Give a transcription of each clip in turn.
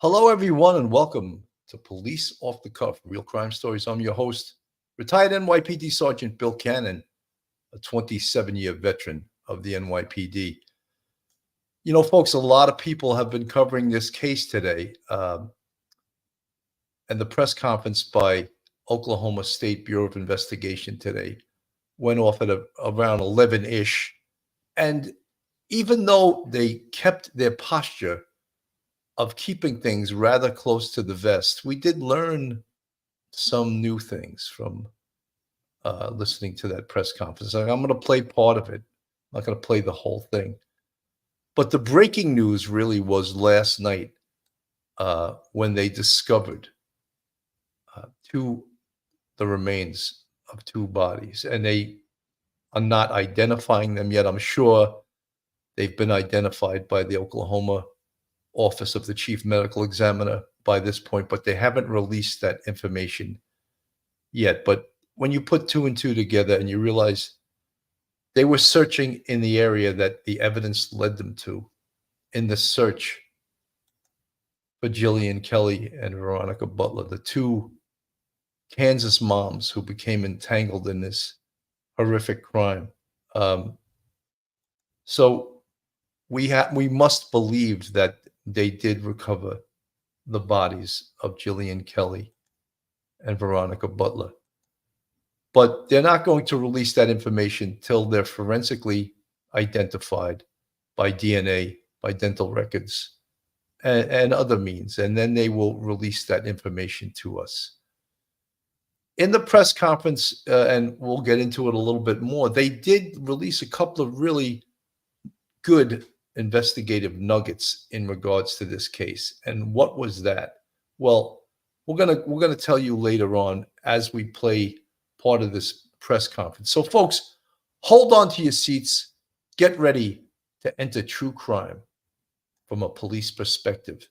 Hello, everyone, and welcome to Police Off the Cuff, Real Crime Stories. I'm your host, retired NYPD Sergeant Bill Cannon, a 27-year veteran of the NYPD. You know, folks, a lot of people have been covering this case today, and the press conference by Oklahoma State Bureau of Investigation today went off at around 11-ish. And even though they kept their posture of keeping things rather close to the vest, we did learn some new things from listening to that press conference. I'm going to play part of it. I'm not going to play the whole thing. But the breaking news really was last night when they discovered the remains of two bodies. And they are not identifying them yet. I'm sure they've been identified by the Oklahoma Office of the Chief Medical Examiner by this point, but they haven't released that information yet. But when you put two and two together and you realize they were searching in the area that the evidence led them to in the search for Jilian Kelly and Veronica Butler, the two Kansas moms who became entangled in this horrific crime. So we must believe that they did recover the bodies of Jilian Kelly and Veronica Butler. But they're not going to release that information till they're forensically identified by DNA, by dental records, and other means. And then they will release that information to us. In the press conference, and we'll get into it a little bit more, they did release a couple of really good investigative nuggets in regards to this case. And what was that? Well, we're gonna tell you later on as we play part of this press conference. So folks, hold on to your seats, get ready to enter true crime from a police perspective.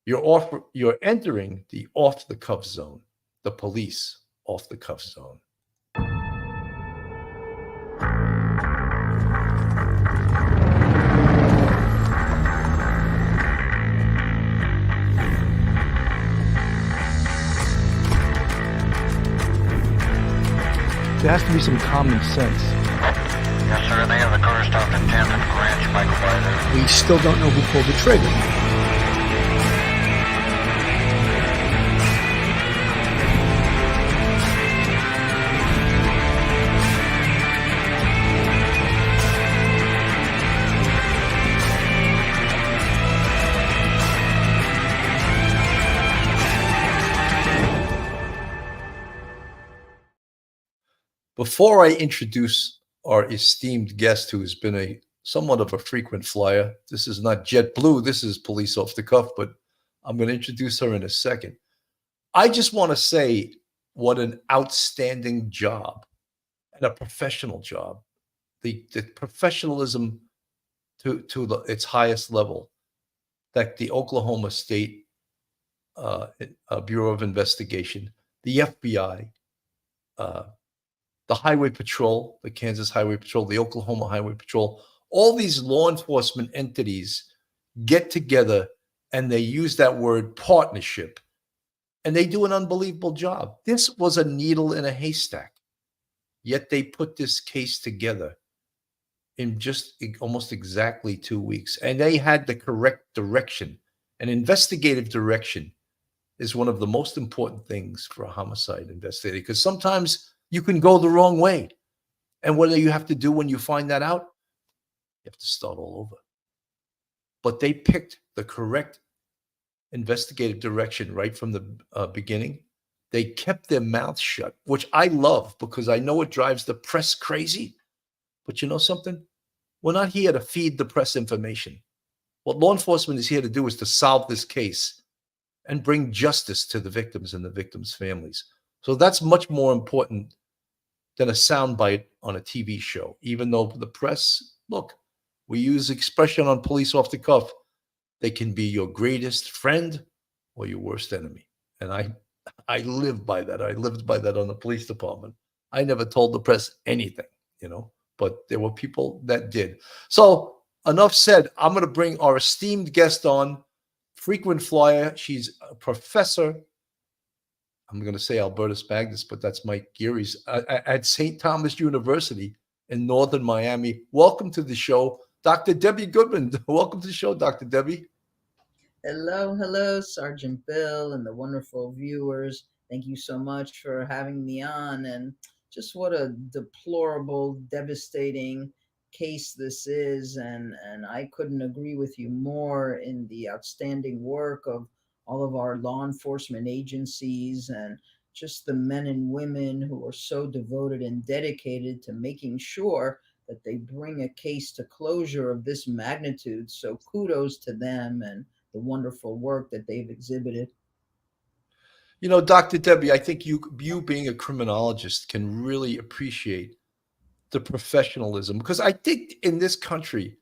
You're entering the off the cuff zone, the police off the cuff zone. There has to be some common sense. Yes, sir. They have the car stopped in Camden Ranch, Michael Butler. We still don't know who pulled the trigger. Before I introduce our esteemed guest, who has been somewhat of a frequent flyer, this is not JetBlue, this is Police Off the Cuff, but I'm going to introduce her in a second. I just want to say what an outstanding job and a professional job, the professionalism to its highest level that the Oklahoma State Bureau of Investigation, the FBI, the Highway Patrol, the Kansas Highway Patrol, the Oklahoma Highway Patrol, all these law enforcement entities get together and they use that word partnership, and they do an unbelievable job. This was a needle in a haystack, yet they put this case together in just almost exactly 2 weeks, and they had the correct direction. An investigative direction is one of the most important things for a homicide investigator, because sometimes you can go the wrong way. And what do you have to do when you find that out? You have to start all over. But they picked the correct investigative direction right from the beginning. They kept their mouths shut, which I love because I know it drives the press crazy. But you know something? We're not here to feed the press information. What law enforcement is here to do is to solve this case and bring justice to the victims and the victims' families. So that's much more important than a soundbite on a TV show. Even though the press, look, we use expression on Police Off the Cuff. They can be your greatest friend or your worst enemy. And I live by that. I lived by that on the police department. I never told the press anything, but there were people that did. So enough said. I'm going to bring our esteemed guest on frequent flyer. She's a professor. I'm going to say Albertus Magnus, but that's Mike Geary's at St. Thomas University in Northern Miami. Welcome to the show, Dr. Debbie Goodman. Welcome to the show, Dr. Debbie. Hello, Sergeant Bill and the wonderful viewers. Thank you so much for having me on. And just what a deplorable, devastating case this is. And I couldn't agree with you more in the outstanding work of all of our law enforcement agencies and just the men and women who are so devoted and dedicated to making sure that they bring a case to closure of this magnitude. So kudos to them and the wonderful work that they've exhibited. You know, Dr. Debbie, I think you being a criminologist can really appreciate the professionalism, because I think in this country,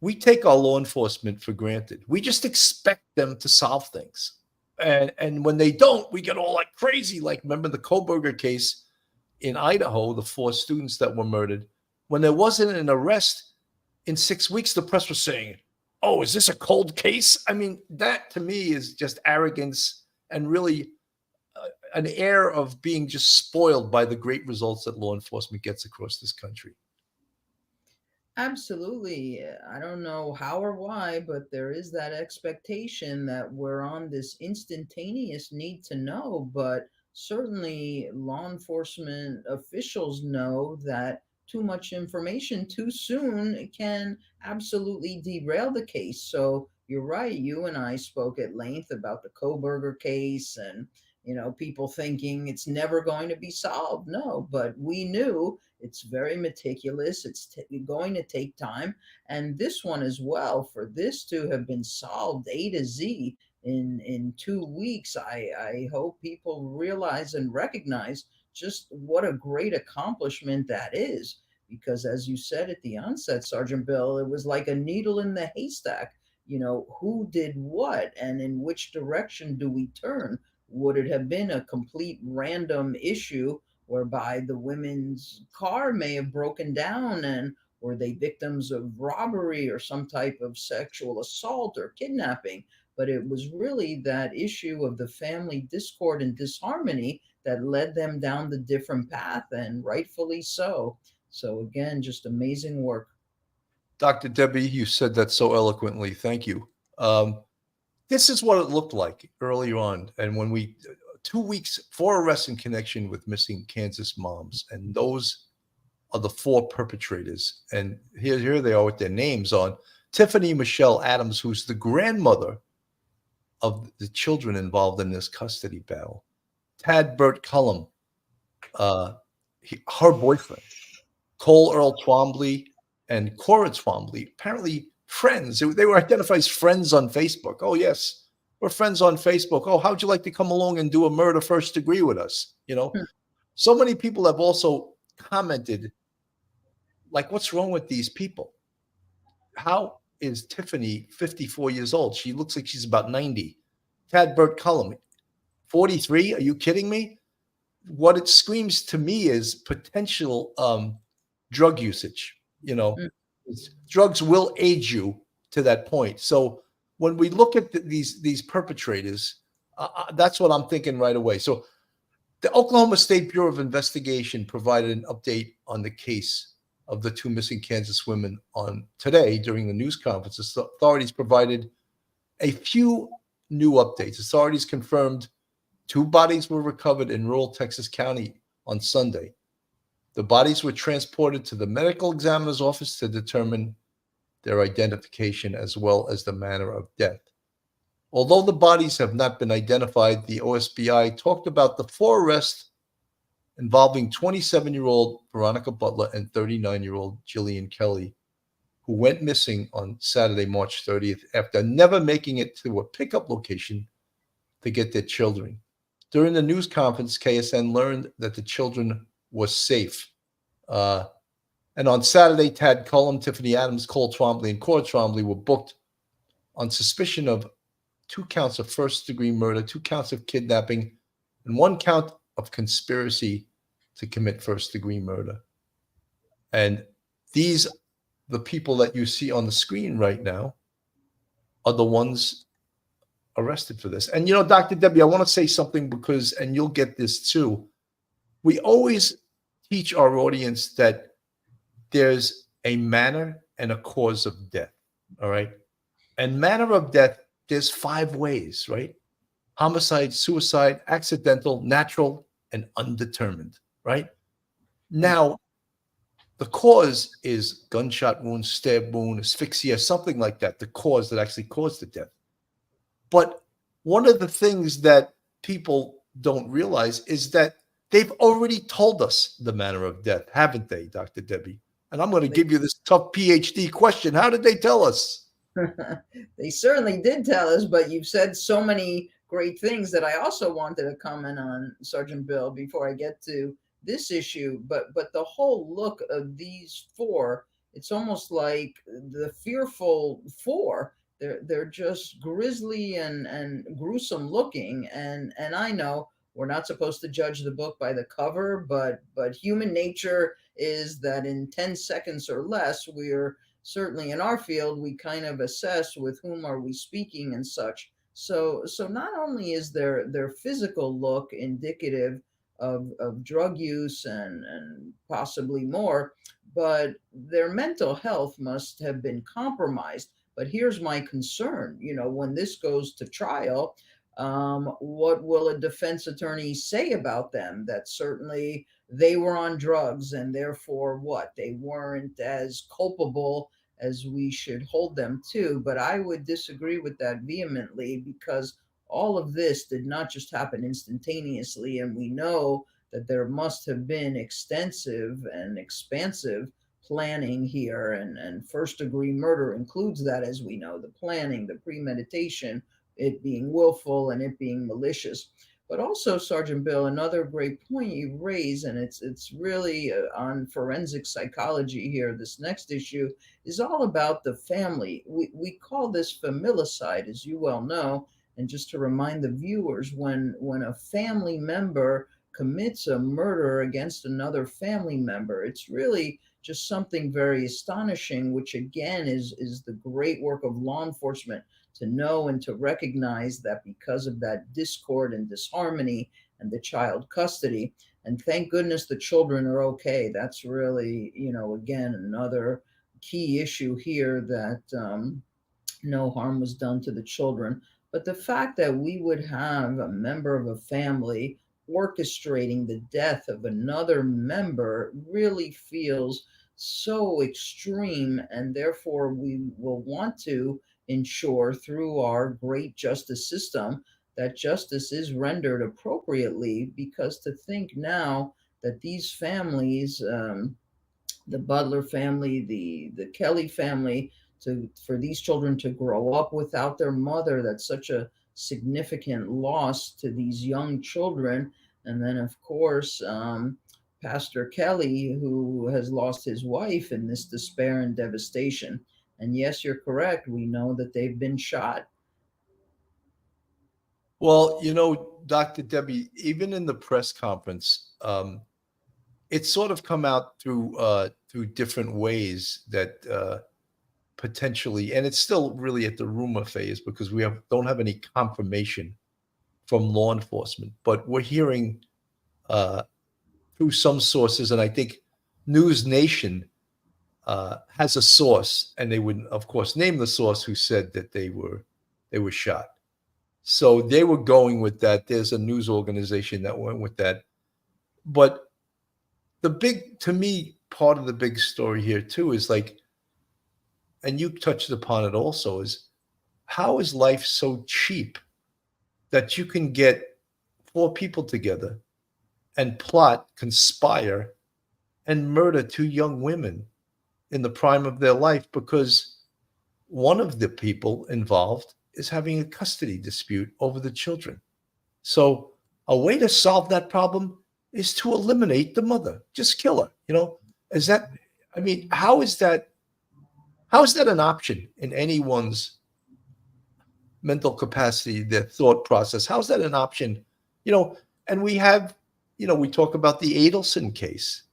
we take our law enforcement for granted. We just expect them to solve things. And when they don't, we get all like crazy. Like, remember the Koberger case in Idaho, the 4 students that were murdered? When there wasn't an arrest in 6 weeks, the press was saying, oh, is this a cold case? I mean, that to me is just arrogance and really an air of being just spoiled by the great results that law enforcement gets across this country. Absolutely. I don't know how or why, but there is that expectation that we're on this instantaneous need to know. But certainly, law enforcement officials know that too much information too soon can absolutely derail the case. So you're right. You and I spoke at length about the Koberger case and people thinking it's never going to be solved. No, but we knew it's very meticulous. It's going to take time. And this one as well, for this to have been solved A to Z in 2 weeks, I hope people realize and recognize just what a great accomplishment that is. Because as you said at the onset, Sergeant Bill, it was like a needle in the haystack. Who did what and in which direction do we turn? Would it have been a complete random issue whereby the women's car may have broken down, and were they victims of robbery or some type of sexual assault or kidnapping? But it was really that issue of the family discord and disharmony that led them down the different path, and rightfully so. So again, just amazing work. Dr. Debbie, you said that so eloquently. Thank you. This is what it looked like earlier on. And when 2 weeks, 4 arrests in connection with missing Kansas moms. And those are the 4 perpetrators. And here they are with their names on. Tiffany Michelle Adams, who's the grandmother of the children involved in this custody battle. Tad Burt Cullum, her boyfriend. Cole Earl Twombly and Cora Twombly, apparently friends. They were identified as friends on Facebook. Oh, yes, we're friends on Facebook. Oh, how'd you like to come along and do a murder first degree with us? So many people have also commented, like, what's wrong with these people? How is Tiffany 54 years old? She looks like she's about 90. Tad Burt Cullum, 43? Are you kidding me? What it screams to me is potential drug usage. Drugs will aid you to that point. So when we look at these perpetrators, that's what I'm thinking right away. So the Oklahoma State Bureau of Investigation provided an update on the case of the 2 missing Kansas women on today during the news conference. The authorities provided a few new updates. Authorities confirmed 2 bodies were recovered in rural Texas County on Sunday. The bodies were transported to the medical examiner's office to determine their identification as well as the manner of death. Although the bodies have not been identified, the OSBI talked about the 4 arrests involving 27-year-old Veronica Butler and 39-year-old Jilian Kelly, who went missing on Saturday, March 30th, after never making it to a pickup location to get their children. During the news conference, KSN learned that the children were safe. And on Saturday, Tad Cullum, Tiffany Adams, Cole Twombly, and Cora Twombly were booked on suspicion of 2 counts of first-degree murder, 2 counts of kidnapping, and 1 count of conspiracy to commit first-degree murder. And the people that you see on the screen right now, are the ones arrested for this. And, Dr. Debbie, I want to say something because, and you'll get this too. We always teach our audience that there's a manner and a cause of death. All right. And manner of death, there's 5 ways, right? Homicide, suicide, accidental, natural, and undetermined, right? Now, the cause is gunshot wound, stab wound, asphyxia, something like that, the cause that actually caused the death. But one of the things that people don't realize is that they've already told us the manner of death, haven't they, Dr. Debbie? And I'm going to give you this tough PhD question. How did they tell us? They certainly did tell us, but you've said so many great things that I also wanted to comment on, Sergeant Bill, before I get to this issue. But the whole look of these 4, it's almost like the fearful 4. They're just grisly and gruesome looking. And I know we're not supposed to judge the book by the cover, but human nature is that in 10 seconds or less, we're certainly in our field, we kind of assess with whom are we speaking and such. So not only is their physical look indicative of drug use and possibly more, but their mental health must have been compromised. But here's my concern, when this goes to trial, what will a defense attorney say about them? That certainly they were on drugs and therefore what? They weren't as culpable as we should hold them to. But I would disagree with that vehemently, because all of this did not just happen instantaneously. And we know that there must have been extensive and expansive planning here. And first degree murder includes that, as we know, the planning, the premeditation, it being willful and it being malicious. But also, Sergeant Bill, another great point you raise, and it's really on forensic psychology here. This next issue is all about the family. We call this familicide, as you well know. And just to remind the viewers, when a family member commits a murder against another family member, it's really just something very astonishing, which again is the great work of law enforcement to know and to recognize that because of that discord and disharmony and the child custody, and thank goodness the children are okay. That's really, again, another key issue here, that no harm was done to the children. But the fact that we would have a member of a family orchestrating the death of another member really feels so extreme, and therefore we will want to ensure through our great justice system that justice is rendered appropriately. Because to think now that these families, the Butler family, the Kelly family, for these children to grow up without their mother, that's such a significant loss to these young children. And then, of course, Pastor Kelly, who has lost his wife in this despair and devastation. And yes, you're correct. We know that they've been shot. Well, Dr. Debbie, even in the press conference, it's sort of come out through different ways that potentially, and it's still really at the rumor phase because we don't have any confirmation from law enforcement, but we're hearing through some sources, and I think News Nation has a source, and they would, of course, name the source, who said that they were shot. So they were going with that. There's a news organization that went with that. But to me, part of the big story here too is like, and you touched upon it also, is how is life so cheap that you can get 4 people together and plot, conspire, and murder 2 young women in the prime of their life because one of the people involved is having a custody dispute over the children. So a way to solve that problem is to eliminate the mother, just kill her. Is that, I mean, how is that an option in anyone's mental capacity, their thought process? How's that an option? And we have, we talk about the Adelson case.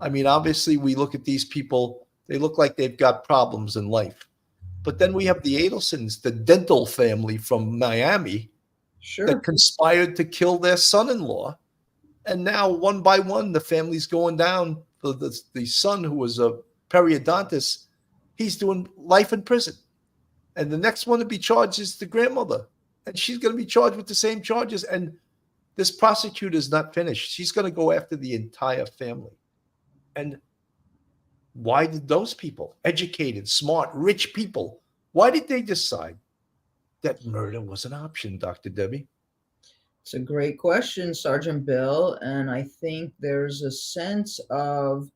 I mean, obviously we look at these people, they look like they've got problems in life. But then we have the Adelsons, the dental family from Miami, Sure. that conspired to kill their son-in-law. And now, one by one, the family's going down. The son, who was a periodontist, he's doing life in prison. And the next one to be charged is the grandmother. And she's going to be charged with the same charges. And this prosecutor is not finished. She's going to go after the entire family. And why did those people, educated, smart, rich people, why did they decide that murder was an option, Dr. Debbie? It's a great question, Sergeant Bill. And I think there's a sense of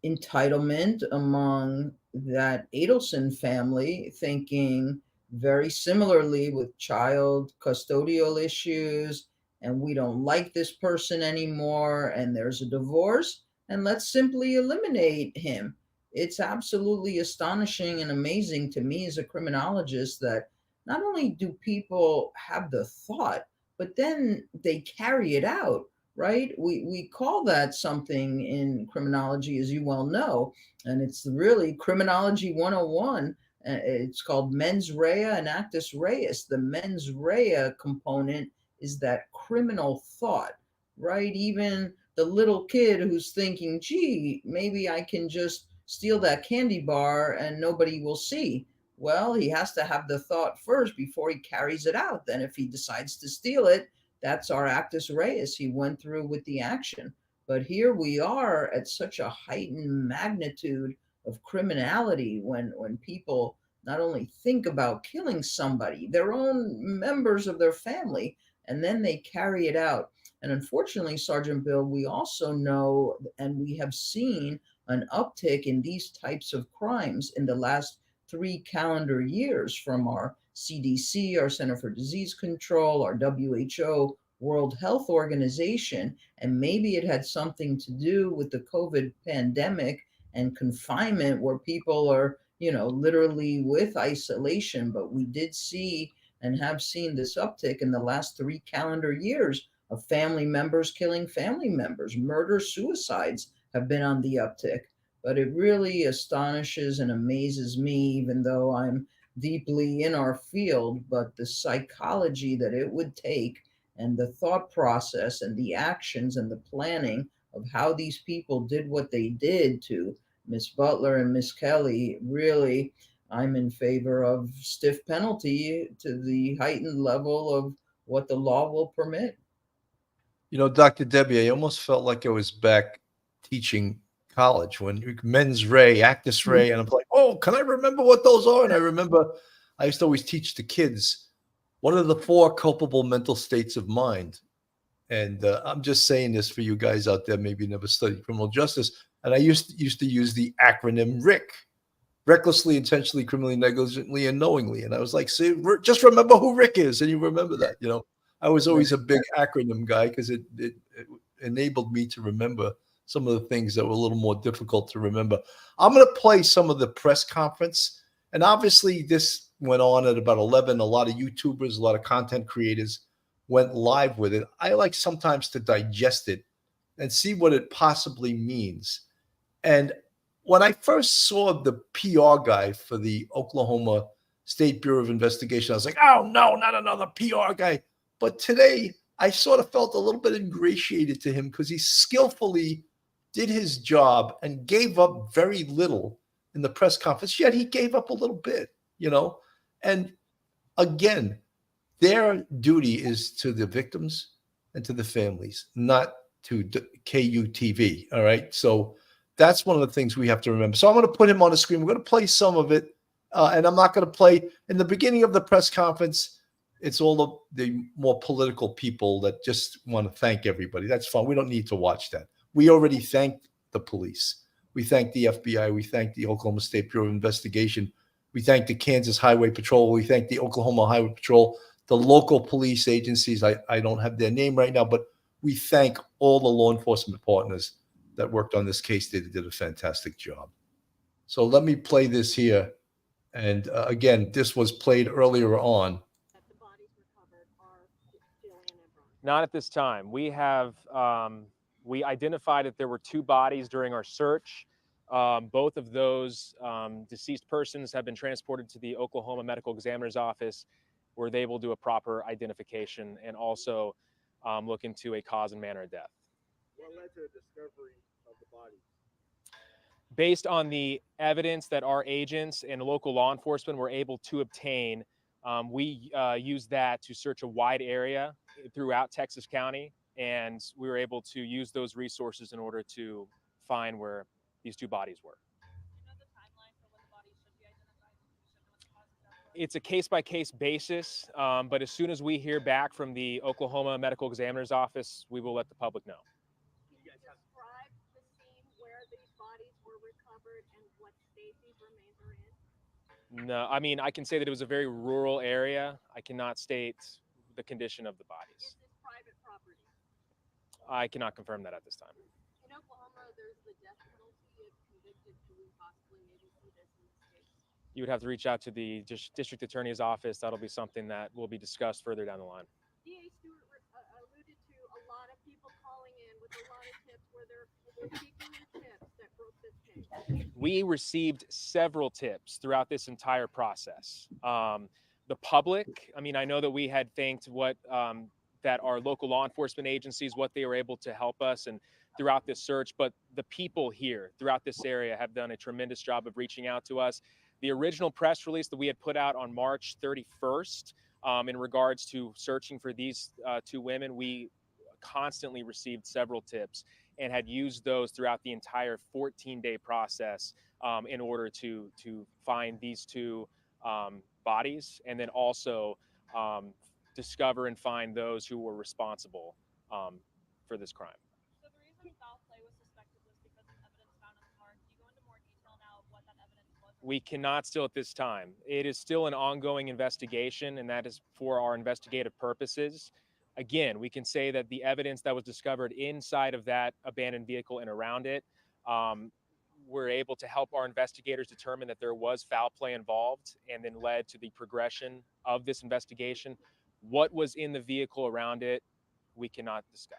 entitlement among that Adelson family, thinking very similarly with child custodial issues. And we don't like this person anymore. And there's a divorce. And let's simply eliminate him. It's absolutely astonishing and amazing to me as a criminologist that not only do people have the thought, but then they carry it out, right? We call that something in criminology, as you well know, and it's really criminology 101. It's called mens rea and actus reus. The mens rea component is that criminal thought, right? Even the little kid who's thinking, gee, maybe I can just steal that candy bar and nobody will see. Well, he has to have the thought first before he carries it out. Then if he decides to steal it, that's our actus reus. He went through with the action. But here we are at such a heightened magnitude of criminality when people not only think about killing somebody, their own members of their family, and then they carry it out. And unfortunately, Sergeant Bill, we also know and we have seen an uptick in these types of crimes in the last 3 calendar years from our CDC, our Center for Disease Control, our WHO, World Health Organization. And maybe it had something to do with the COVID pandemic and confinement where people are, literally with isolation. But we did see and have seen this uptick in the last 3 calendar years of family members killing family members. Murder, suicides have been on the uptick. But it really astonishes and amazes me, even though I'm deeply in our field, but the psychology that it would take and the thought process and the actions and the planning of how these people did what they did to Miss Butler and Miss Kelly, really, I'm in favor of stiff penalty to the heightened level of what the law will permit. Dr. Debbie, I almost felt like I was back teaching college when mens rea, actus rea, and I'm like, oh, can I remember what those are? And I remember I used to always teach the kids, what are the 4 culpable mental states of mind? And I'm just saying this for you guys out there, maybe never studied criminal justice. And I used to use the acronym RIC, recklessly, intentionally, criminally, negligently, and knowingly. And I was like, see, just remember who Rick is. And you remember that, I was always a big acronym guy because it enabled me to remember some of the things that were a little more difficult to remember. I'm going to play some of the press conference. And obviously this went on at about 11. A lot of YouTubers, a lot of content creators went live with it. I like sometimes to digest it and see what it possibly means. And when I first saw the PR guy for the Oklahoma State Bureau of Investigation, I was like, oh, no, not another PR guy. But today, I sort of felt a little bit ingratiated to him because he skillfully did his job and gave up very little in the press conference, yet he gave up a little bit, And again, their duty is to the victims and to the families, not to KUTV, all right? So that's one of the things we have to remember. So I'm going to put him on the screen. We're going to play some of it, and I'm not going to play in the beginning of the press conference. It's all the more political people that just want to thank everybody. That's fine. We don't need to watch that. We already thanked the police. We thanked the FBI. We thanked the Oklahoma State Bureau of Investigation. We thanked the Kansas Highway Patrol. We thanked the Oklahoma Highway Patrol, the local police agencies. I don't have their name right now, but we thank all the law enforcement partners that worked on this case. They did a fantastic job. So let me play this here. And again, this was played earlier on. Not at this time. We have we identified that there were 2 bodies during our search. Both of those deceased persons have been transported to the Oklahoma Medical Examiner's Office, where they will do a proper identification and also look into a cause and manner of death. What led to the discovery of the body? Based on the evidence that our agents and local law enforcement were able to obtain, we used that to search a wide area throughout Texas County, and we were able to use those resources in order to find where these two bodies were. It's a case-by-case basis, but as soon as we hear back from the Oklahoma Medical Examiner's Office, we will let the public know. Can you describe the scene where these bodies were recovered and what state these remains are in? No, I mean, I can say that it was a very rural area. I cannot state the condition of the bodies. Is this private property? I cannot confirm that at this time. In Oklahoma, there's the death penalty if convicted. Can we possibly maybe see this in this case? You would have to reach out to the district attorney's office. That'll be something that will be discussed further down the line. DA Stewart alluded to a lot of people calling in with a lot of tips. Were there particular tips that broke this case? We received several tips throughout this entire process. The public, I mean, I know that we had thanked what that our local law enforcement agencies, what they were able to help us and throughout this search, but the people here throughout this area have done a tremendous job of reaching out to us. The original press release that we had put out on March 31st in regards to searching for these two women, we constantly received several tips and had used those throughout the entire 14-day process in order to find these two bodies, and then also discover and find those who were responsible for this crime. So the reason foul play was suspected was because of evidence found in the car. Can you go into more detail now of what that evidence was? We cannot still at this time. It is still an ongoing investigation, and that is for our investigative purposes. Again, we can say that the evidence that was discovered inside of that abandoned vehicle and around it, we're able to help our investigators determine that there was foul play involved, and then led to the progression of this investigation. What was in the vehicle around it, we cannot discuss.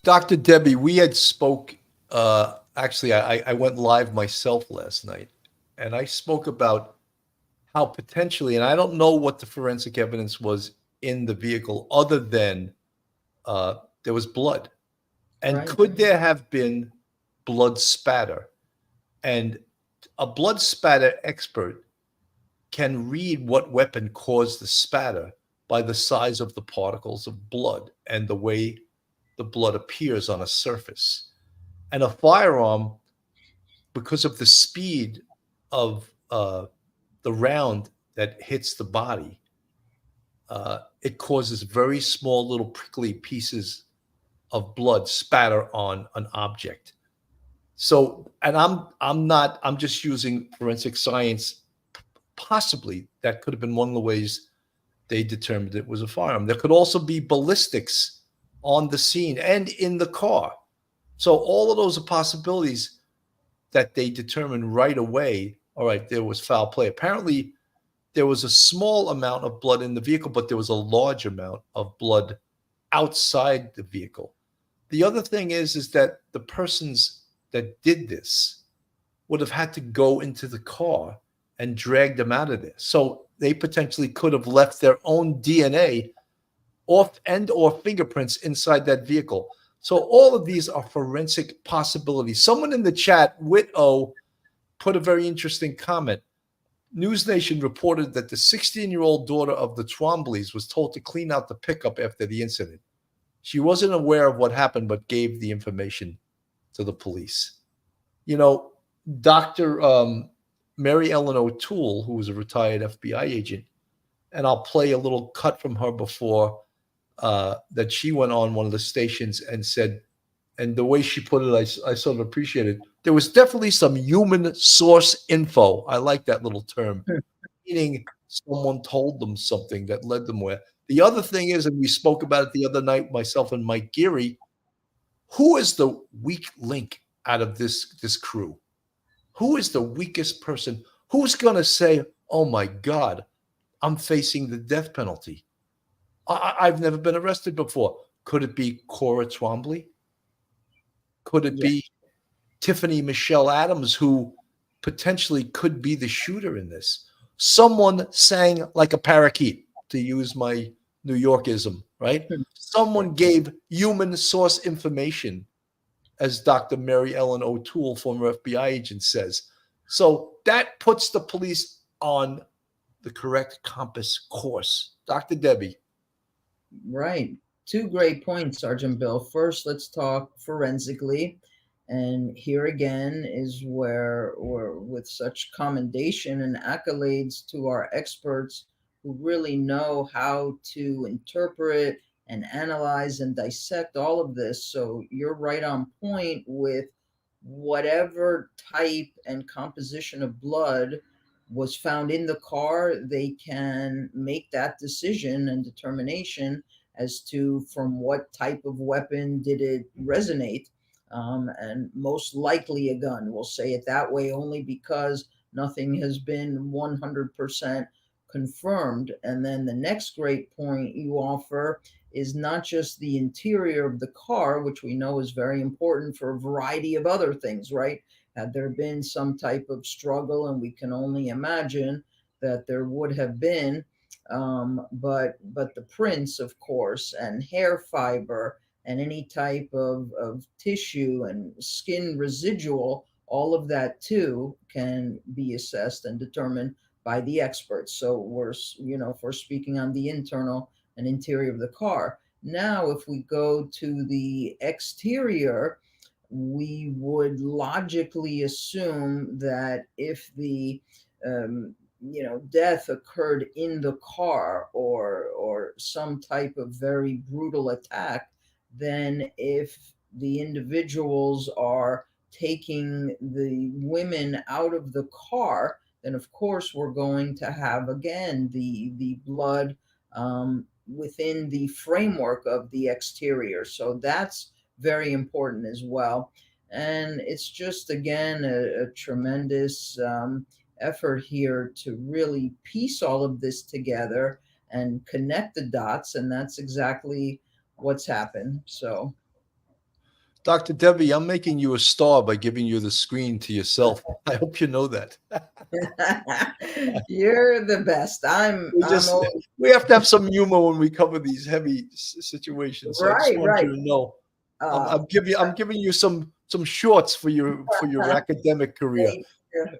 Dr. Debbie, we had spoke, actually, I went live myself last night, and I spoke about how potentially, and I don't know what the forensic evidence was in the vehicle other than there was blood. And Right. could there have been blood spatter? And a blood spatter expert can read what weapon caused the spatter by the size of the particles of blood and the way the blood appears on a surface. And a firearm, because of the speed of the round that hits the body, it causes very small little prickly pieces of blood spatter on an object. So, and I'm just using forensic science. Possibly that could have been one of the ways they determined it was a firearm. There could also be ballistics on the scene and in the car. So all of those are possibilities that they determined right away. All right, there was foul play. Apparently, there was a small amount of blood in the vehicle, but there was a large amount of blood outside the vehicle. The other thing is that the persons that did this would have had to go into the car and drag them out of there. So they potentially could have left their own DNA off and or fingerprints inside that vehicle. So all of these are forensic possibilities. Someone in the chat, Whit-O, put a very interesting comment. News Nation reported that the 16-year-old daughter of the Twombleys was told to clean out the pickup after the incident. She wasn't aware of what happened, but gave the information to the police. You know, Dr. Mary Ellen O'Toole, who was a retired FBI agent, and I'll play a little cut from her before that she went on one of the stations and said, and the way she put it, I sort of appreciated. There was definitely some human source info. I like that little term, meaning someone told them something that led them where. The other thing is, and we spoke about it the other night, myself and Mike Geary, who is the weak link out of this crew? Who is the weakest person? Who's going to say, oh my God, I'm facing the death penalty? I've never been arrested before. Could it be Cora Twombly? Could it be Tiffany Michelle Adams, who potentially could be the shooter in this. Someone sang like a parakeet, to use my New Yorkism, right? Someone gave human source information, as Dr. Mary Ellen O'Toole, former FBI agent, says. So that puts the police on the correct compass course. Dr. Debbie. Right. Two great points, Sergeant Bill. First, let's talk forensically. And here again is where we're with such commendation and accolades to our experts who really know how to interpret and analyze and dissect all of this. So you're right on point with whatever type and composition of blood was found in the car, they can make that decision and determination as to from what type of weapon did it resonate. And most likely a gun. We'll say it that way only because nothing has been 100% confirmed. And then the next great point you offer is not just the interior of the car, which we know is very important for a variety of other things, right? Had there been some type of struggle, and we can only imagine that there would have been, but the prints, of course, and hair fiber and any type of tissue and skin residual, all of that too can be assessed and determined by the experts. So if we're speaking on the internal and interior of the car. Now, if we go to the exterior, we would logically assume that if the death occurred in the car or some type of very brutal attack, then if the individuals are taking the women out of the car, then of course we're going to have again the blood within the framework of the exterior. So that's very important as well. And it's just, again, a tremendous effort here to really piece all of this together and connect the dots. And that's exactly what's happened. So, Dr. Debbie, I'm making you a star by giving you the screen to yourself. I hope you know that. you're the best. We have to have some humor when we cover these heavy situations. So I just want you to know, I'm giving you some shorts for your academic career.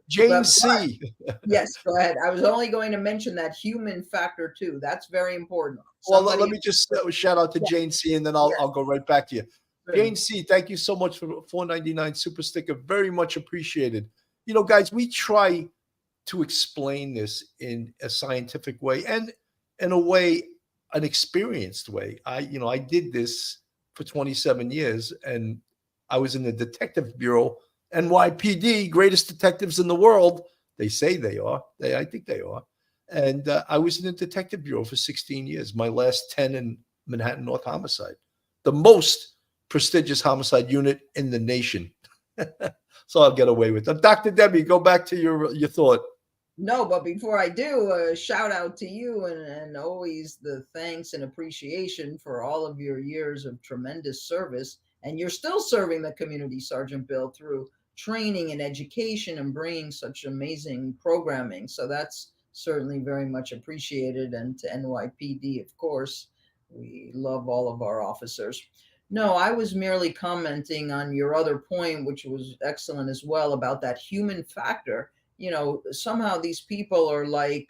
Jane C. Yes, go ahead. I was only going to mention that human factor too. That's very important. Well, let me just shout out to Jane C, and then I'll go right back to you. Jane C, thank you so much for $4.99 super sticker. Very much appreciated. Guys, we try to explain this in a scientific way and in a way, an experienced way. I did this for 27 years, and I was in the detective bureau, NYPD, greatest detectives in the world. They say they are. I think they are. And I was in the detective bureau for 16 years. My last 10 in Manhattan North Homicide, the most prestigious homicide unit in the nation. So I'll get away with it. Dr. Debbie, go back to your thought. No, but before I do, a shout out to you and always the thanks and appreciation for all of your years of tremendous service. And you're still serving the community, Sergeant Bill, through training and education and bringing such amazing programming. So that's certainly very much appreciated. And to NYPD, of course, we love all of our officers. No, I was merely commenting on your other point, which was excellent as well, about that human factor. Somehow these people are like,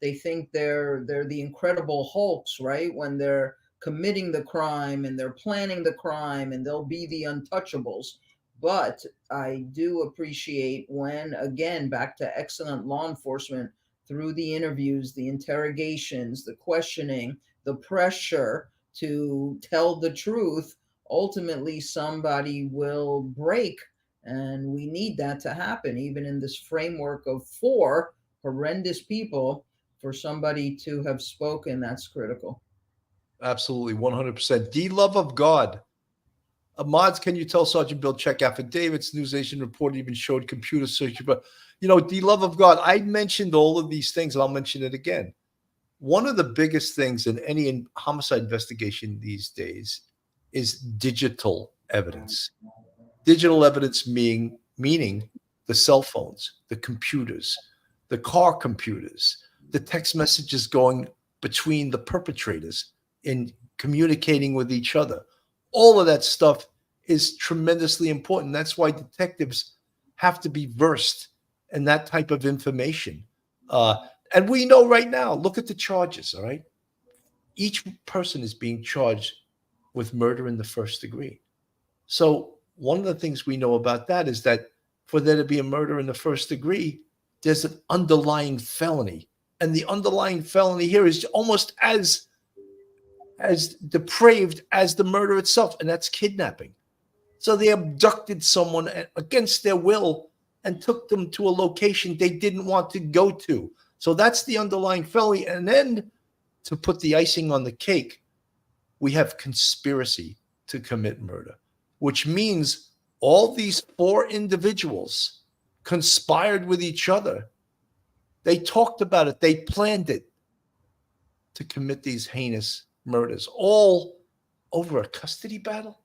they think they're the Incredible Hulks, right? When they're committing the crime and they're planning the crime, and they'll be the untouchables. But I do appreciate when, again, back to excellent law enforcement, through the interviews, the interrogations, the questioning, the pressure to tell the truth, ultimately somebody will break. And we need that to happen, even in this framework of 4 horrendous people. For somebody to have spoken, that's critical. Absolutely, 100%. The love of God. Mods, can you tell Sergeant Bill check affidavits? Newsation report even showed computer search. But, the love of God. I mentioned all of these things, and I'll mention it again. One of the biggest things in any homicide investigation these days is digital evidence. Digital evidence meaning the cell phones, the computers, the car computers, the text messages going between the perpetrators in communicating with each other. All of that stuff is tremendously important. That's why detectives have to be versed in that type of information. And we know right now, look at the charges, all right? Each person is being charged with murder in the first degree. So one of the things we know about that is that for there to be a murder in the first degree, there's an underlying felony. And the underlying felony here is almost as depraved as the murder itself, and that's kidnapping. So they abducted someone against their will and took them to a location they didn't want to go to. So that's the underlying felony. And then to put the icing on the cake, we have conspiracy to commit murder, which means all these four individuals conspired with each other. They talked about it, they planned it to commit these heinous murders, all over a custody battle.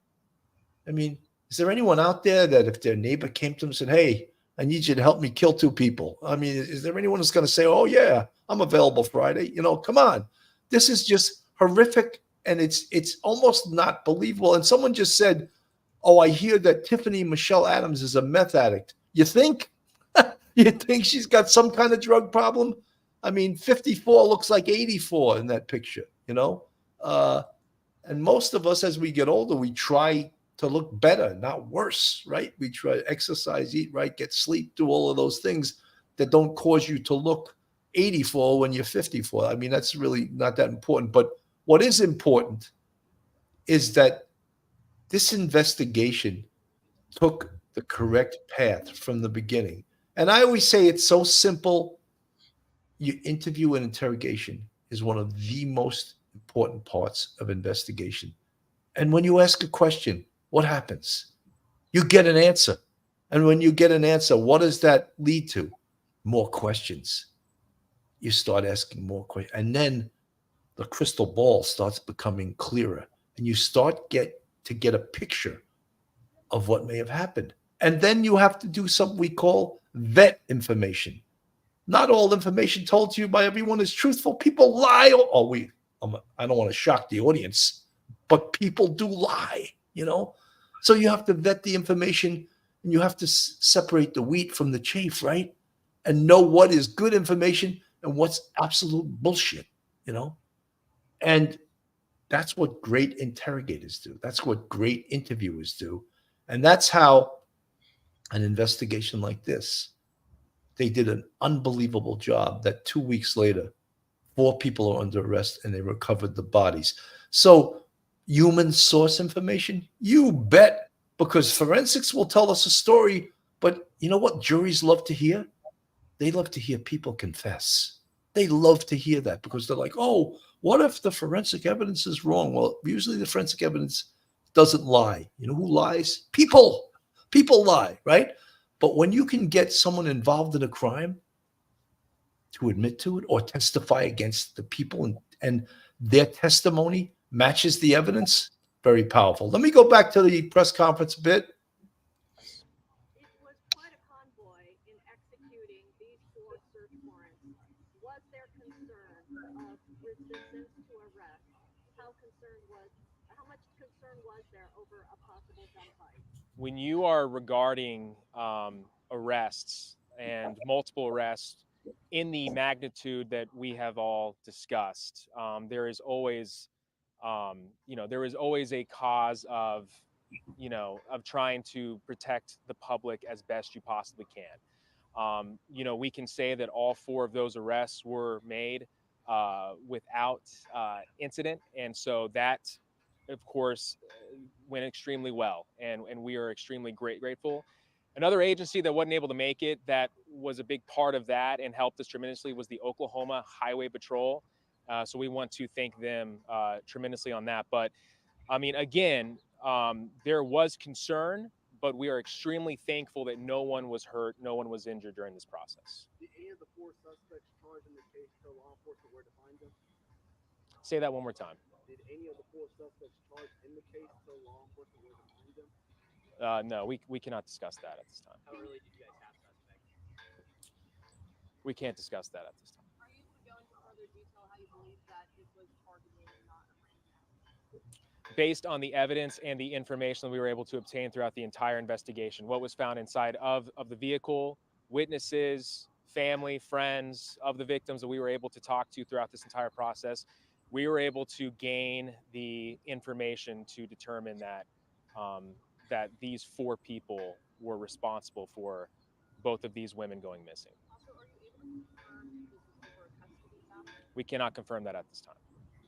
I mean, is there anyone out there that if their neighbor came to them and said, "Hey, I need you to help me kill two people"? I mean, is there anyone that's going to say, "Oh yeah, I'm available Friday"? You know, come on. This is just horrific, and it's almost not believable. And someone just said, "Oh, I hear that Tiffany Michelle Adams is a meth addict." You think? You think she's got some kind of drug problem? I mean, 54 looks like 84 in that picture, you know? And most of us, as we get older, we try to look better, not worse, right? We try to exercise, eat right, get sleep, do all of those things that don't cause you to look 84 when you're 54. I mean, that's really not that important. But what is important is that this investigation took the correct path from the beginning. And I always say it's so simple. Your interview and interrogation is one of the most important parts of investigation. And when you ask a question, what happens? You get an answer. And when you get an answer, what does that lead to? More questions. You start asking more questions. And then the crystal ball starts becoming clearer. And you start to get a picture of what may have happened. And then you have to do something we call vet information. Not all information told to you by everyone is truthful. People lie. I don't want to shock the audience, but people do lie, you know? So you have to vet the information and you have to separate the wheat from the chaff, right? And know what is good information and what's absolute bullshit, you know? And that's what great interrogators do. That's what great interviewers do. And that's how an investigation like this, they did an unbelievable job that 2 weeks later, 4 people are under arrest and they recovered the bodies. So human source information, you bet, because forensics will tell us a story. But you know what juries love to hear? They love to hear people confess. They love to hear that because they're like, oh, what if the forensic evidence is wrong? Well, usually the forensic evidence doesn't lie. You know who lies? People. People lie, right? But when you can get someone involved in a crime to admit to it or testify against the people and their testimony matches the evidence, very powerful. Let me go back to the press conference a bit. It was quite a convoy in executing these 4 search warrants. Was there concern of resistance to arrest? How much concern was there over a possible gunfight? When you are regarding arrests and multiple arrests in the magnitude that we have all discussed, there is always, there is always a cause of, of trying to protect the public as best you possibly can. We can say that all 4 of those arrests were made without incident, and so that, of course, went extremely well, and we are extremely grateful. Another agency that wasn't able to make it, that was a big part of that and helped us tremendously, was the Oklahoma Highway Patrol. So we want to thank them tremendously on that. But I mean, again, there was concern, but we are extremely thankful that no one was hurt, no one was injured during this process. Did any of the 4 suspects charged in the case tell law enforcement where to find them? Say that one more time. Did any of the 4 suspects charged in the case tell law enforcement where to find them? No, we cannot discuss that at this time. How early did you guys have suspects? We can't discuss that at this time. Are you able to go into further detail how you believe that it was targeted and not a random? Based on the evidence and the information that we were able to obtain throughout the entire investigation, what was found inside of the vehicle, witnesses, family, friends of the victims that we were able to talk to throughout this entire process, we were able to gain the information to determine that that these 4 people were responsible for both of these women going missing. Also, are you able to confirm if this is over a custody battle? We cannot confirm that at this time.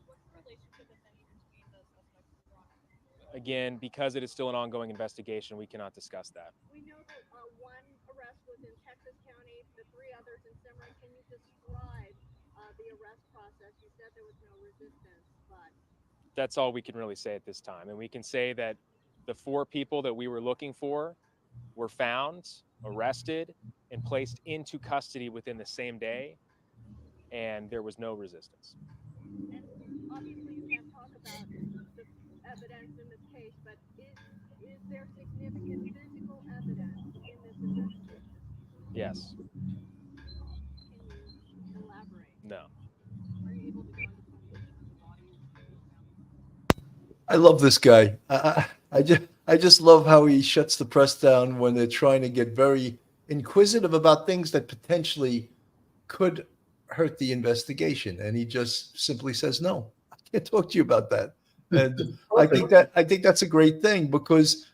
What's the relationship, if any, between the suspects and Veronica? Again, because it is still an ongoing investigation, we cannot discuss that. We know that one arrest was in Texas County, the 3 others in Cimarron. Can you describe the arrest process? You said there was no resistance, but That's all we can really say at this time. And we can say that the 4 people that we were looking for were found, arrested, and placed into custody within the same day, and there was no resistance. and obviously you can't talk about the evidence in this case, but is there significant physical evidence in this investigation? Yes. Can you elaborate? No. Are you able to go into some pictures of bodies? I love this guy. I just love how he shuts the press down when they're trying to get very inquisitive about things that potentially could hurt the investigation, and he just simply says, "No, I can't talk to you about that." And I think that's a great thing, because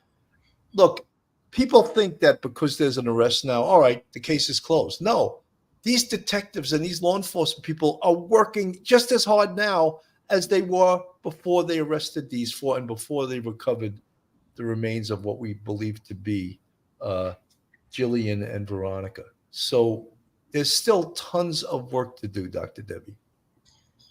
look, people think that because there's an arrest now, all right, the case is closed. No, these detectives and these law enforcement people are working just as hard now as they were before they arrested these 4 and before they recovered the remains of what we believe to be Jilian and Veronica. So there's still tons of work to do, Dr. Debbie.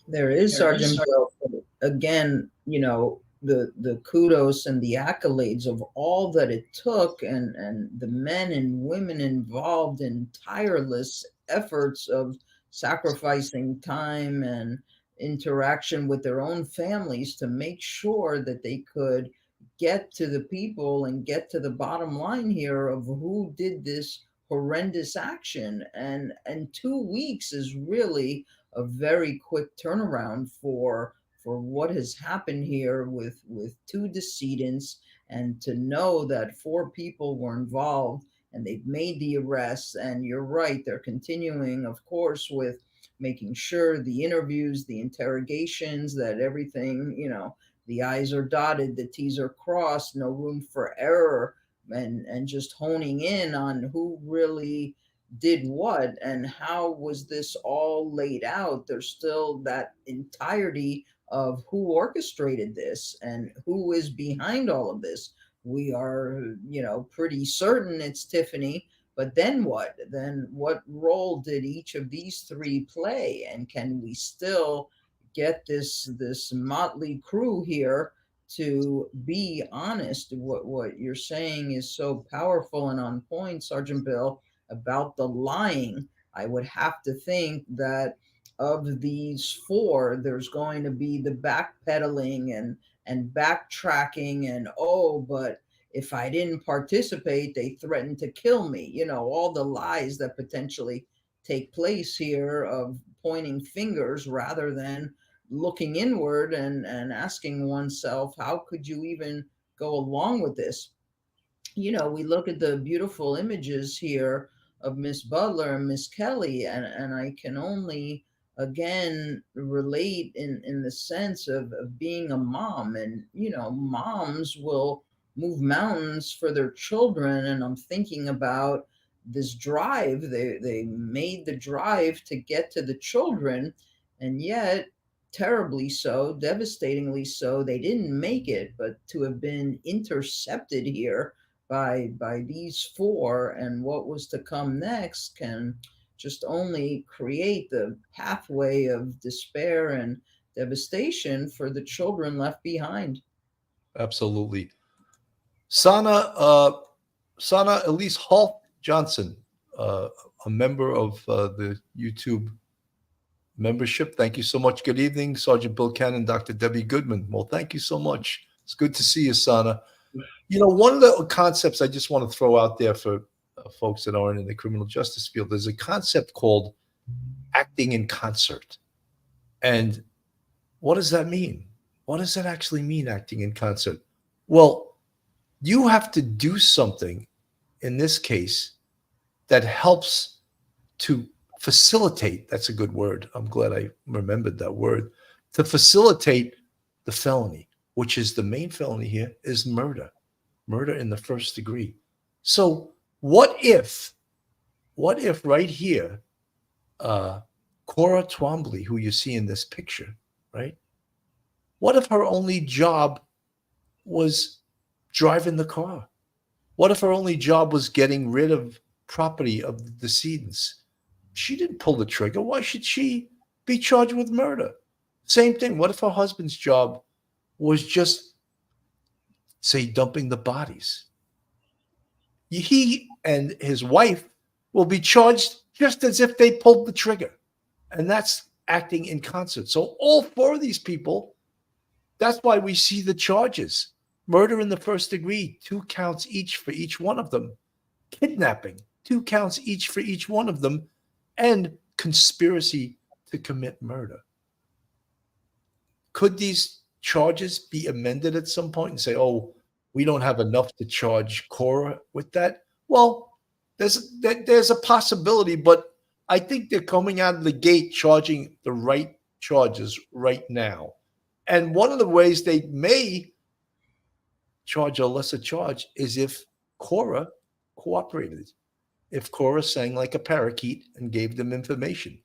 There is, Sergeant Bill. Again, you know, the kudos and the accolades of all that it took, and the men and women involved in tireless efforts of sacrificing time and interaction with their own families to make sure that they could get to the people and get to the bottom line here of who did this horrendous action. And 2 weeks is really a very quick turnaround for what has happened here with 2 decedents, and to know that 4 people were involved and they've made the arrests. And you're right, they're continuing, of course, with making sure the interviews, the interrogations, that everything, you know, the I's are dotted, the T's are crossed, no room for error, and just honing in on who really did what and how was this all laid out. There's still that entirety of who orchestrated this and who is behind all of this. We are, you know, pretty certain it's Tiffany, but then what? Then what role did each of these 3 play? And can we still get this motley crew here to be honest? What you're saying is so powerful and on point, Sergeant Bill, about the lying. I would have to think that of these 4, there's going to be the backpedaling and backtracking, and oh, but if I didn't participate, they threatened to kill me. You know, all the lies that potentially take place here of pointing fingers rather than looking inward and asking oneself, how could you even go along with this? You know, we look at the beautiful images here of Miss Butler and Miss Kelly, and I can only again relate in the sense of being a mom. And you know, moms will move mountains for their children, and I'm thinking about this drive. They made the drive to get to the children, and yet terribly so, devastatingly so, they didn't make it. But to have been intercepted here by these 4, and what was to come next can just only create the pathway of despair and devastation for the children left behind. Absolutely. Sana Elise Holt Johnson, a member of the YouTube membership. Thank you so much. Good evening, Sergeant Bill Cannon, Dr. Debbie Goodman. Well, thank you so much. It's good to see you, Sana. One of the concepts I just want to throw out there for folks that aren't in the criminal justice field, there's a concept called acting in concert. And what does that mean? What does that actually mean, acting in concert? Well, you have to do something in this case that helps to facilitate. That's a good word. I'm glad I remembered that word. To facilitate the felony, which is the main felony here, is murder in the first degree. So what if right here, Cora Twombly, who you see in this picture, right? What if her only job was driving the car? What if her only job was getting rid of property of the decedents? She didn't pull the trigger. Why should she be charged with murder? Same thing. What if her husband's job was just, say, dumping the bodies? He and his wife will be charged just as if they pulled the trigger. And that's acting in concert. So all four of these people, that's why we see the charges. Murder in the first degree, 2 counts each for each one of them. Kidnapping, 2 counts each for each one of them. And conspiracy to commit murder. Could these charges be amended at some point and say, oh, we don't have enough to charge Cora with that? Well, there's a possibility, but I think they're coming out of the gate charging the right charges right now. And one of the ways they may charge a lesser charge is if Cora cooperated, if Cora sang like a parakeet and gave them information.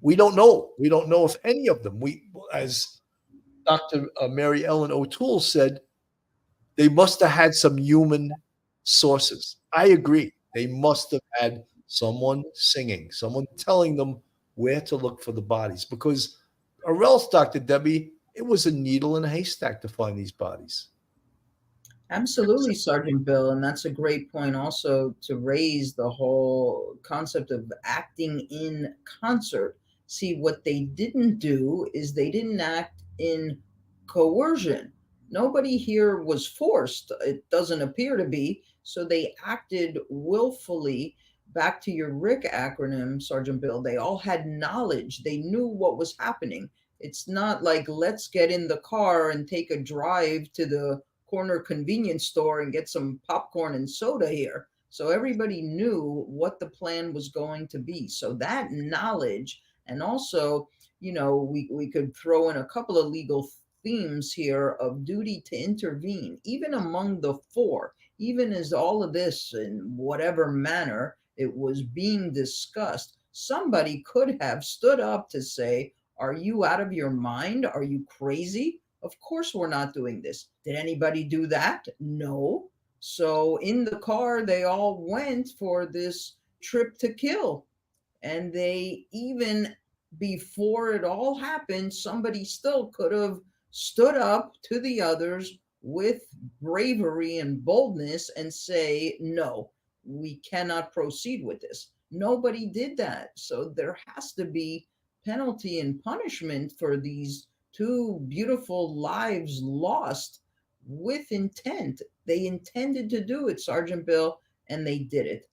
We don't know. We don't know if any of them. As Dr. Mary Ellen O'Toole said, they must have had some human sources. I agree. They must have had someone singing, someone telling them where to look for the bodies, because or else, Dr. Debbie, it was a needle in a haystack to find these bodies. Absolutely, Sergeant Bill. And that's a great point also to raise the whole concept of acting in concert. See, what they didn't do is they didn't act in coercion. Nobody here was forced. It doesn't appear to be. So they acted willfully. Back to your RIC acronym, Sergeant Bill, they all had knowledge. They knew what was happening. It's not like, let's get in the car and take a drive to the corner convenience store and get some popcorn and soda here. So everybody knew what the plan was going to be. So that knowledge, and also, we could throw in a couple of legal themes here of duty to intervene, even among the four, even as all of this, in whatever manner it was being discussed, somebody could have stood up to say, are you out of your mind? Are you crazy? Of course we're not doing this. Did anybody do that? No. So in the car, they all went for this trip to kill. And they even, before it all happened, somebody still could have stood up to the others with bravery and boldness and say, no, we cannot proceed with this. Nobody did that. So there has to be penalty and punishment for these 2 beautiful lives lost with intent. They intended to do it, Sergeant Bill, and they did it.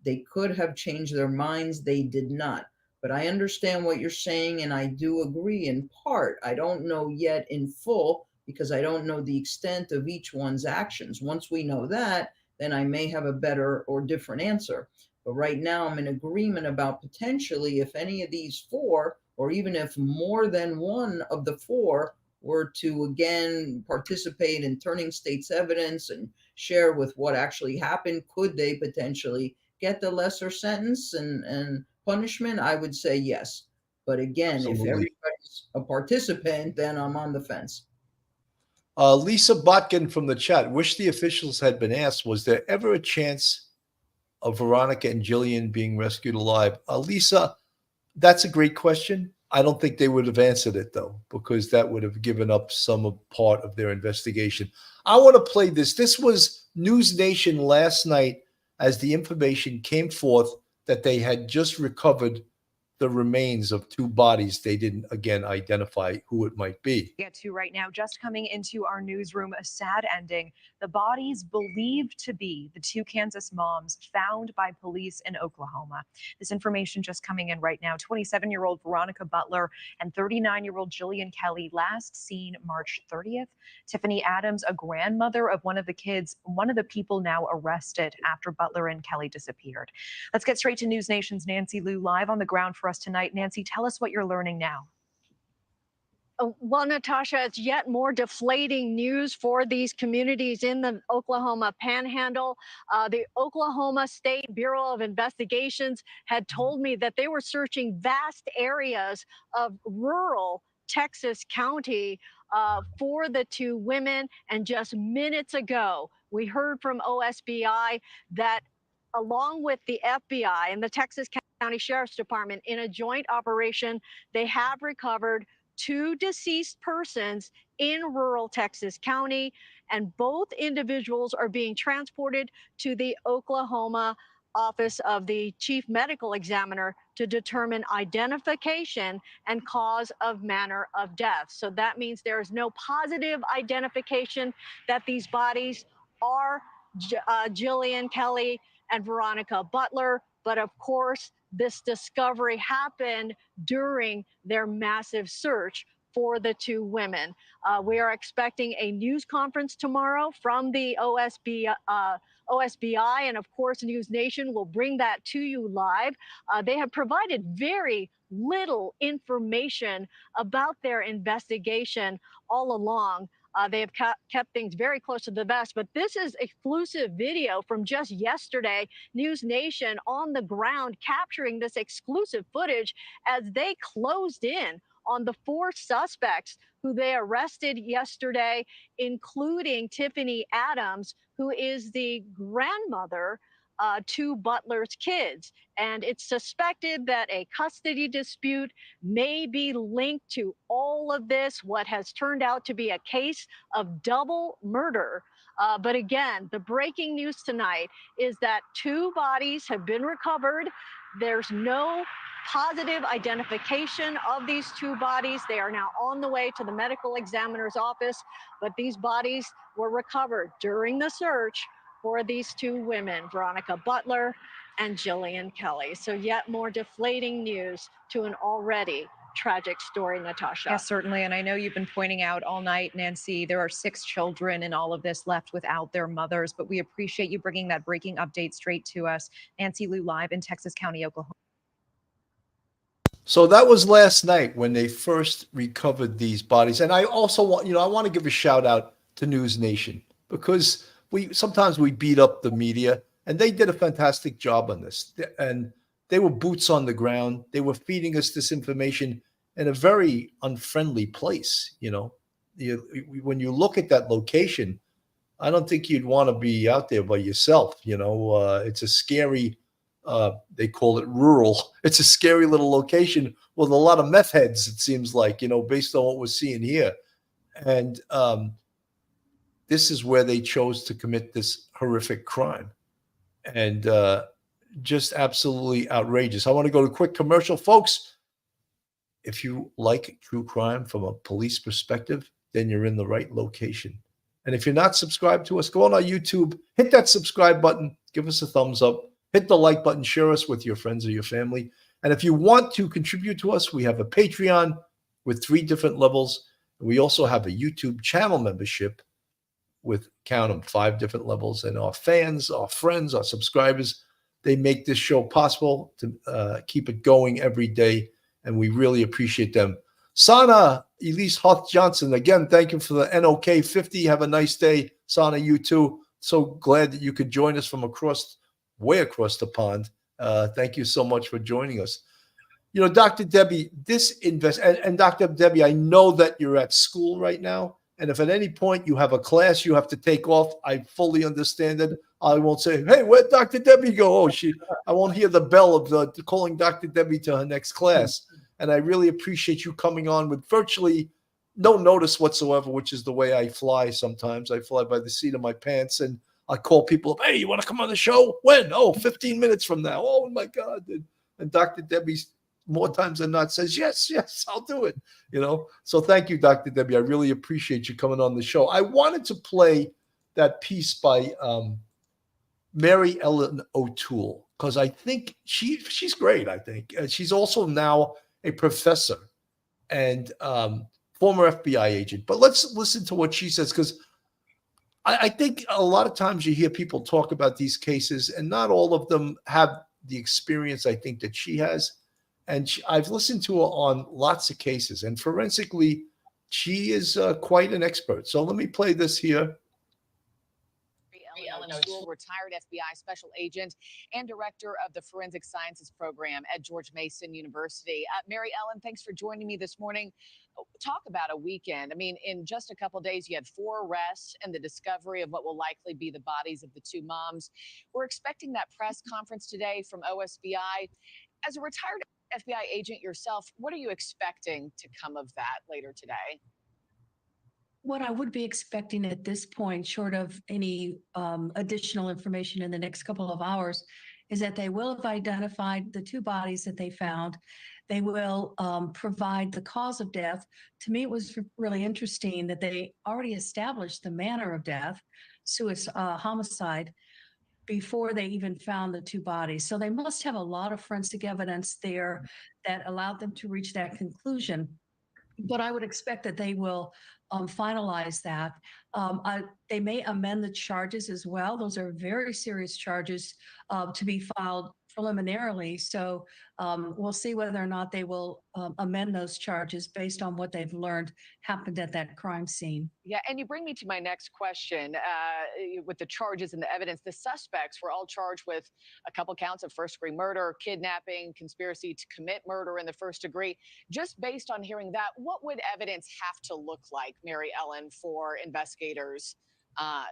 They could have changed their minds. They did not. But I understand what you're saying, and I do agree in part. I don't know yet in full because I don't know the extent of each one's actions. Once we know that, then I may have a better or different answer. But right now, I'm in agreement about potentially if any of these 4, or even if more than one of the 4 were to again participate in turning state's evidence and share with what actually happened, could they potentially get the lesser sentence and punishment? I would say yes. But again, if Absolutely. everybody's a participant, then I'm on the fence. Lisa Botkin from the chat, wish the officials had been asked, was there ever a chance of Veronica and Jilian being rescued alive? Lisa, that's a great question. I don't think they would have answered it, though, because that would have given up some part of their investigation. I want to play this. This was News Nation last night as the information came forth that they had just recovered the remains of two bodies. They didn't, again, identify who it might be. Get to right now, just coming into our newsroom, a sad ending. The bodies believed to be the two Kansas moms found by police in Oklahoma. This information just coming in right now. 27-year-old Veronica Butler and 39-year-old Jilian Kelly, last seen March 30th. Tiffany Adams, a grandmother of one of the kids, one of the people now arrested after Butler and Kelly disappeared. Let's get straight to News Nation's Nancy Liu live on the ground for us tonight. Nancy, tell us what you're learning now. Well, Natasha, it's yet more deflating news for these communities in the Oklahoma Panhandle. The Oklahoma State Bureau of Investigations had told me that they were searching vast areas of rural Texas County for the two women. And just minutes ago, we heard from OSBI that along with the FBI and the Texas County Sheriff's Department in a joint operation, they have recovered two deceased persons in rural Texas County, and both individuals are being transported to the Oklahoma Office of the Chief Medical Examiner to determine identification and cause of manner of death. So that means there is no positive identification that these bodies are Jilian Kelly and Veronica Butler. But of course, this discovery happened during their massive search for the two women. We are expecting a news conference tomorrow from the OSBI, and of course, News Nation will bring that to you live. They have provided very little information about their investigation all along. They have kept things very close to the vest, but this is exclusive video from just yesterday. News Nation on the ground capturing this exclusive footage as they closed in on the four suspects who they arrested yesterday, including Tiffany Adams, who is the grandmother to Butler's kids. And it's suspected that a custody dispute may be linked to all of this, what has turned out to be a case of double murder. But again, the breaking news tonight is that two bodies have been recovered. There's no positive identification of these two bodies. They are now on the way to the medical examiner's office, but these bodies were recovered during the search for these two women, Veronica Butler and Jilian Kelly. So yet more deflating news to an already tragic story, Natasha. Yes, certainly. And I know you've been pointing out all night, Nancy, there are 6 children in all of this left without their mothers, but we appreciate you bringing that breaking update straight to us. Nancy Liu live in Texas County, Oklahoma. So that was last night when they first recovered these bodies. And I also want, I want to give a shout out to News Nation, because sometimes we beat up the media, and they did a fantastic job on this. And they were boots on the ground. They were feeding us this information in a very unfriendly place. When you look at that location, I don't think you'd want to be out there by yourself. It's a scary, they call it rural. It's a scary little location with a lot of meth heads, it seems like, based on what we're seeing here. And this is where they chose to commit this horrific crime. And just absolutely outrageous. I want to go to a quick commercial, folks. If you like true crime from a police perspective, then you're in the right location. And if you're not subscribed to us, go on our YouTube, hit that subscribe button, give us a thumbs up, hit the like button, share us with your friends or your family. And if you want to contribute to us, we have a Patreon with 3 different levels. We also have a YouTube channel membership with, count them, 5 different levels. And our fans, our friends, our subscribers, they make this show possible to keep it going every day. And we really appreciate them. Sana Elise Hoth Johnson, again, thank you for the NOK 50. Have a nice day. Sana, you too. So glad that you could join us from way across the pond. Thank you so much for joining us. Dr. Debbie, and Dr. Debbie, I know that you're at school right now. And if at any point you have a class you have to take off, I fully understand it. I won't say, hey, where'd Dr. Debbie go? I won't hear the bell of calling Dr. Debbie to her next class. And I really appreciate you coming on with virtually no notice whatsoever, which is the way I fly sometimes. I fly by the seat of my pants, and I call people up, hey, you want to come on the show? When? Oh, 15 minutes from now. Oh, my God. And Dr. Debbie more times than not says, yes, yes, I'll do it. So thank you, Dr. Debbie. I really appreciate you coming on the show. I wanted to play that piece by Mary Ellen O'Toole, because I think she's great. I think she's also now a professor and former FBI agent. But let's listen to what she says, because I think a lot of times you hear people talk about these cases, and not all of them have the experience I think that she has. And I've listened to her on lots of cases, and forensically, she is quite an expert. So let me play this here. Ellen O'Toole, retired FBI special agent and director of the Forensic Sciences program at George Mason University. Mary Ellen, thanks for joining me this morning. Talk about a weekend. I mean, in just a couple of days, you had 4 arrests and the discovery of what will likely be the bodies of the 2 moms. We're expecting that press conference today from OSBI. As a retired FBI agent yourself, what are you expecting to come of that later today? What I would be expecting at this point, short of any additional information in the next couple of hours, is that they will have identified the 2 bodies that they found. They will provide the cause of death. To me, it was really interesting that they already established the manner of death, homicide, before they even found the 2 bodies. So they must have a lot of forensic evidence there that allowed them to reach that conclusion. But I would expect that they will finalize that. They may amend the charges as well. Those are very serious charges to be filed preliminarily. So we'll see whether or not they will amend those charges based on what they've learned happened at that crime scene. Yeah, and you bring me to my next question with the charges and the evidence. The suspects were all charged with a couple counts of first-degree murder, kidnapping, conspiracy to commit murder in the first degree. Just based on hearing that, what would evidence have to look like, Mary Ellen, for investigators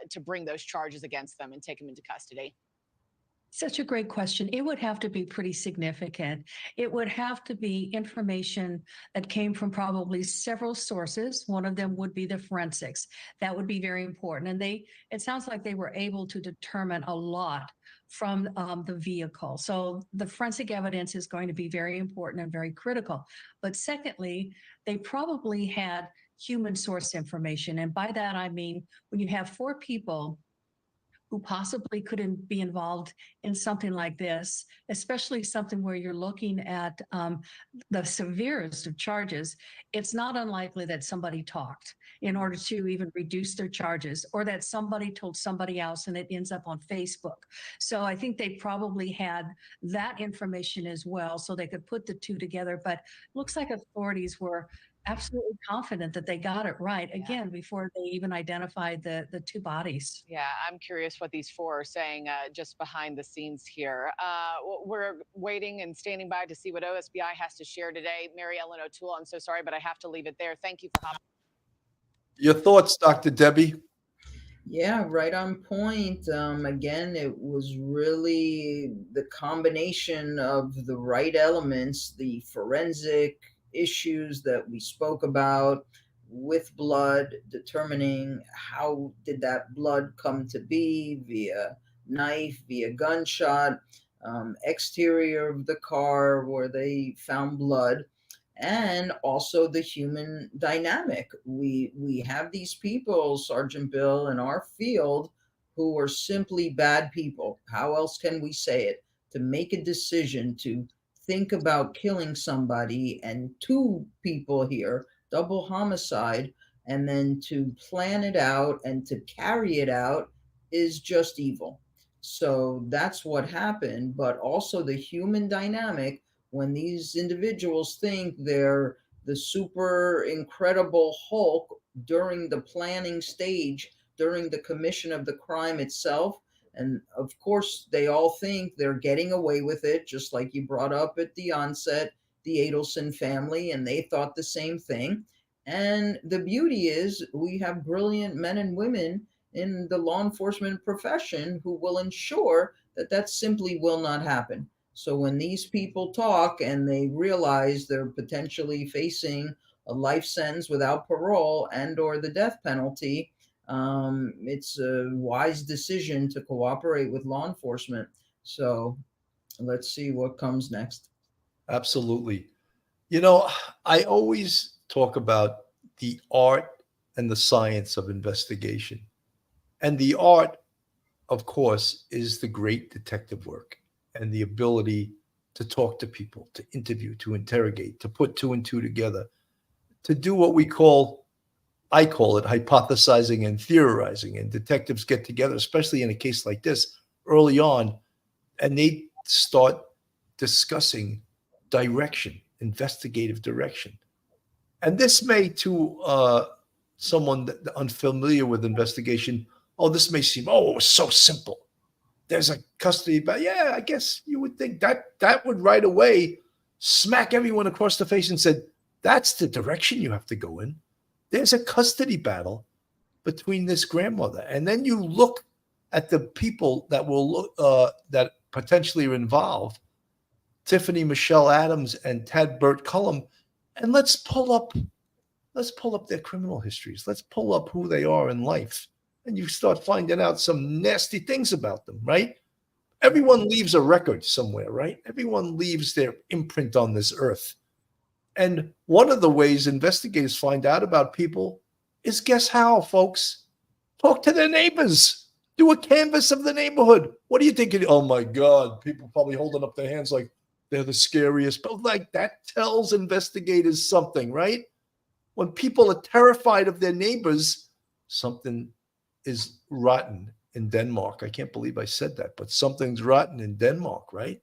to bring those charges against them and take them into custody? Such a great question. It would have to be pretty significant. It would have to be information that came from probably several sources. One of them would be the forensics. That would be very important. And it sounds like they were able to determine a lot from the vehicle. So the forensic evidence is going to be very important and very critical. But secondly, they probably had human source information. And by that, I mean, when you have 4 people who possibly couldn't be involved in something like this, especially something where you're looking at the severest of charges, it's not unlikely that somebody talked in order to even reduce their charges, or that somebody told somebody else and it ends up on Facebook. So I think they probably had that information as well, so they could put the 2 together. But it looks like authorities were absolutely confident that they got it right, again, before they even identified the 2 bodies. Yeah, I'm curious what these 4 are saying just behind the scenes here. We're waiting and standing by to see what OSBI has to share today. Mary Ellen O'Toole, I'm so sorry, but I have to leave it there. Thank you for hopping. Your thoughts, Dr. Debbie? Yeah, right on point. Again, it was really the combination of the right elements, the forensic issues that we spoke about with blood, determining how did that blood come to be, via knife, via gunshot, exterior of the car where they found blood, and also the human dynamic. We have these people, Sergeant Bill, in our field who are simply bad people. How else can we say it? To make a decision to think about killing somebody, and 2 people here, double homicide, and then to plan it out and to carry it out is just evil. So that's what happened. But also the human dynamic, when these individuals think they're the super incredible Hulk during the planning stage, during the commission of the crime itself. And of course, they all think they're getting away with it, just like you brought up at the onset, the Adelson family, and they thought the same thing. And the beauty is we have brilliant men and women in the law enforcement profession who will ensure that that simply will not happen. So when these people talk and they realize they're potentially facing a life sentence without parole and or the death penalty, it's a wise decision to cooperate with law enforcement. So let's see what comes next. Absolutely. You know, I always talk about the art and the science of investigation. And the art, of course, is the great detective work and the ability to talk to people, to interview, to interrogate, to put two and two together, to do what I call it hypothesizing and theorizing. And detectives get together, especially in a case like this, early on, and they start discussing direction, investigative direction. And this may, to someone unfamiliar with investigation, oh, this may seem, oh, it was so simple. There's a custody, but yeah, I guess you would think that would right away smack everyone across the face and said, that's the direction you have to go in. There's a custody battle between this grandmother, and then you look at the people that that potentially are involved, Tiffany Michelle Adams and Tad Burt Cullum, and let's pull up their criminal histories. Let's pull up who they are in life, and you start finding out some nasty things about them, right? Everyone leaves a record somewhere, right? Everyone leaves their imprint on this earth. And one of the ways investigators find out about people is, guess how, folks? Talk to their neighbors. Do a canvass of the neighborhood. What do you think? Oh my God, people probably holding up their hands like they're the scariest. But like that tells investigators something, right? When people are terrified of their neighbors, something is rotten in Denmark. I can't believe I said that, but something's rotten in Denmark, right?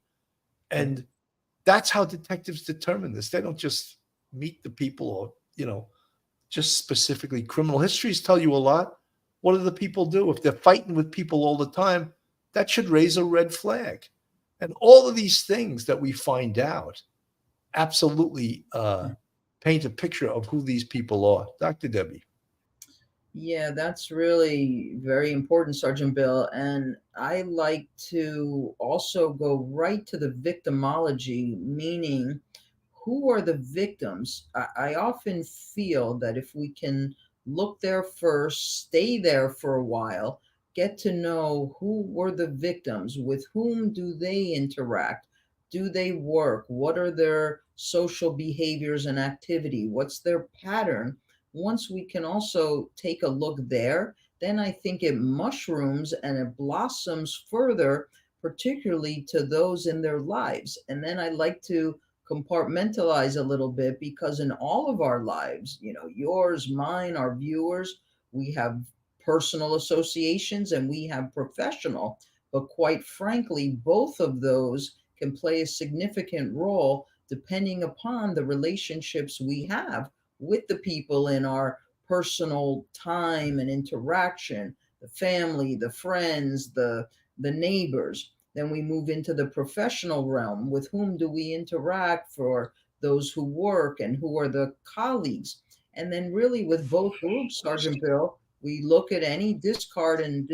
And that's how detectives determine this. They don't just meet the people or, just specifically criminal histories tell you a lot. What do the people do? If they're fighting with people all the time, that should raise a red flag. And all of these things that we find out absolutely paint a picture of who these people are. Dr. Debbie. Yeah, that's really very important, Sergeant Bill. And I like to also go right to the victimology, meaning who are the victims? I often feel that if we can look there first, stay there for a while, get to know who were the victims, with whom do they interact? Do they work? What are their social behaviors and activity? What's their pattern? Once we can also take a look there, then I think it mushrooms and it blossoms further, particularly to those in their lives. And then I like to compartmentalize a little bit, because in all of our lives, yours, mine, our viewers, we have personal associations and we have professional. But quite frankly, both of those can play a significant role depending upon the relationships we have with the people in our personal time and interaction, the family, the friends, the neighbors. Then we move into the professional realm. With whom do we interact for those who work, and who are the colleagues? And then really with both groups, Sergeant Bill, we look at any discard and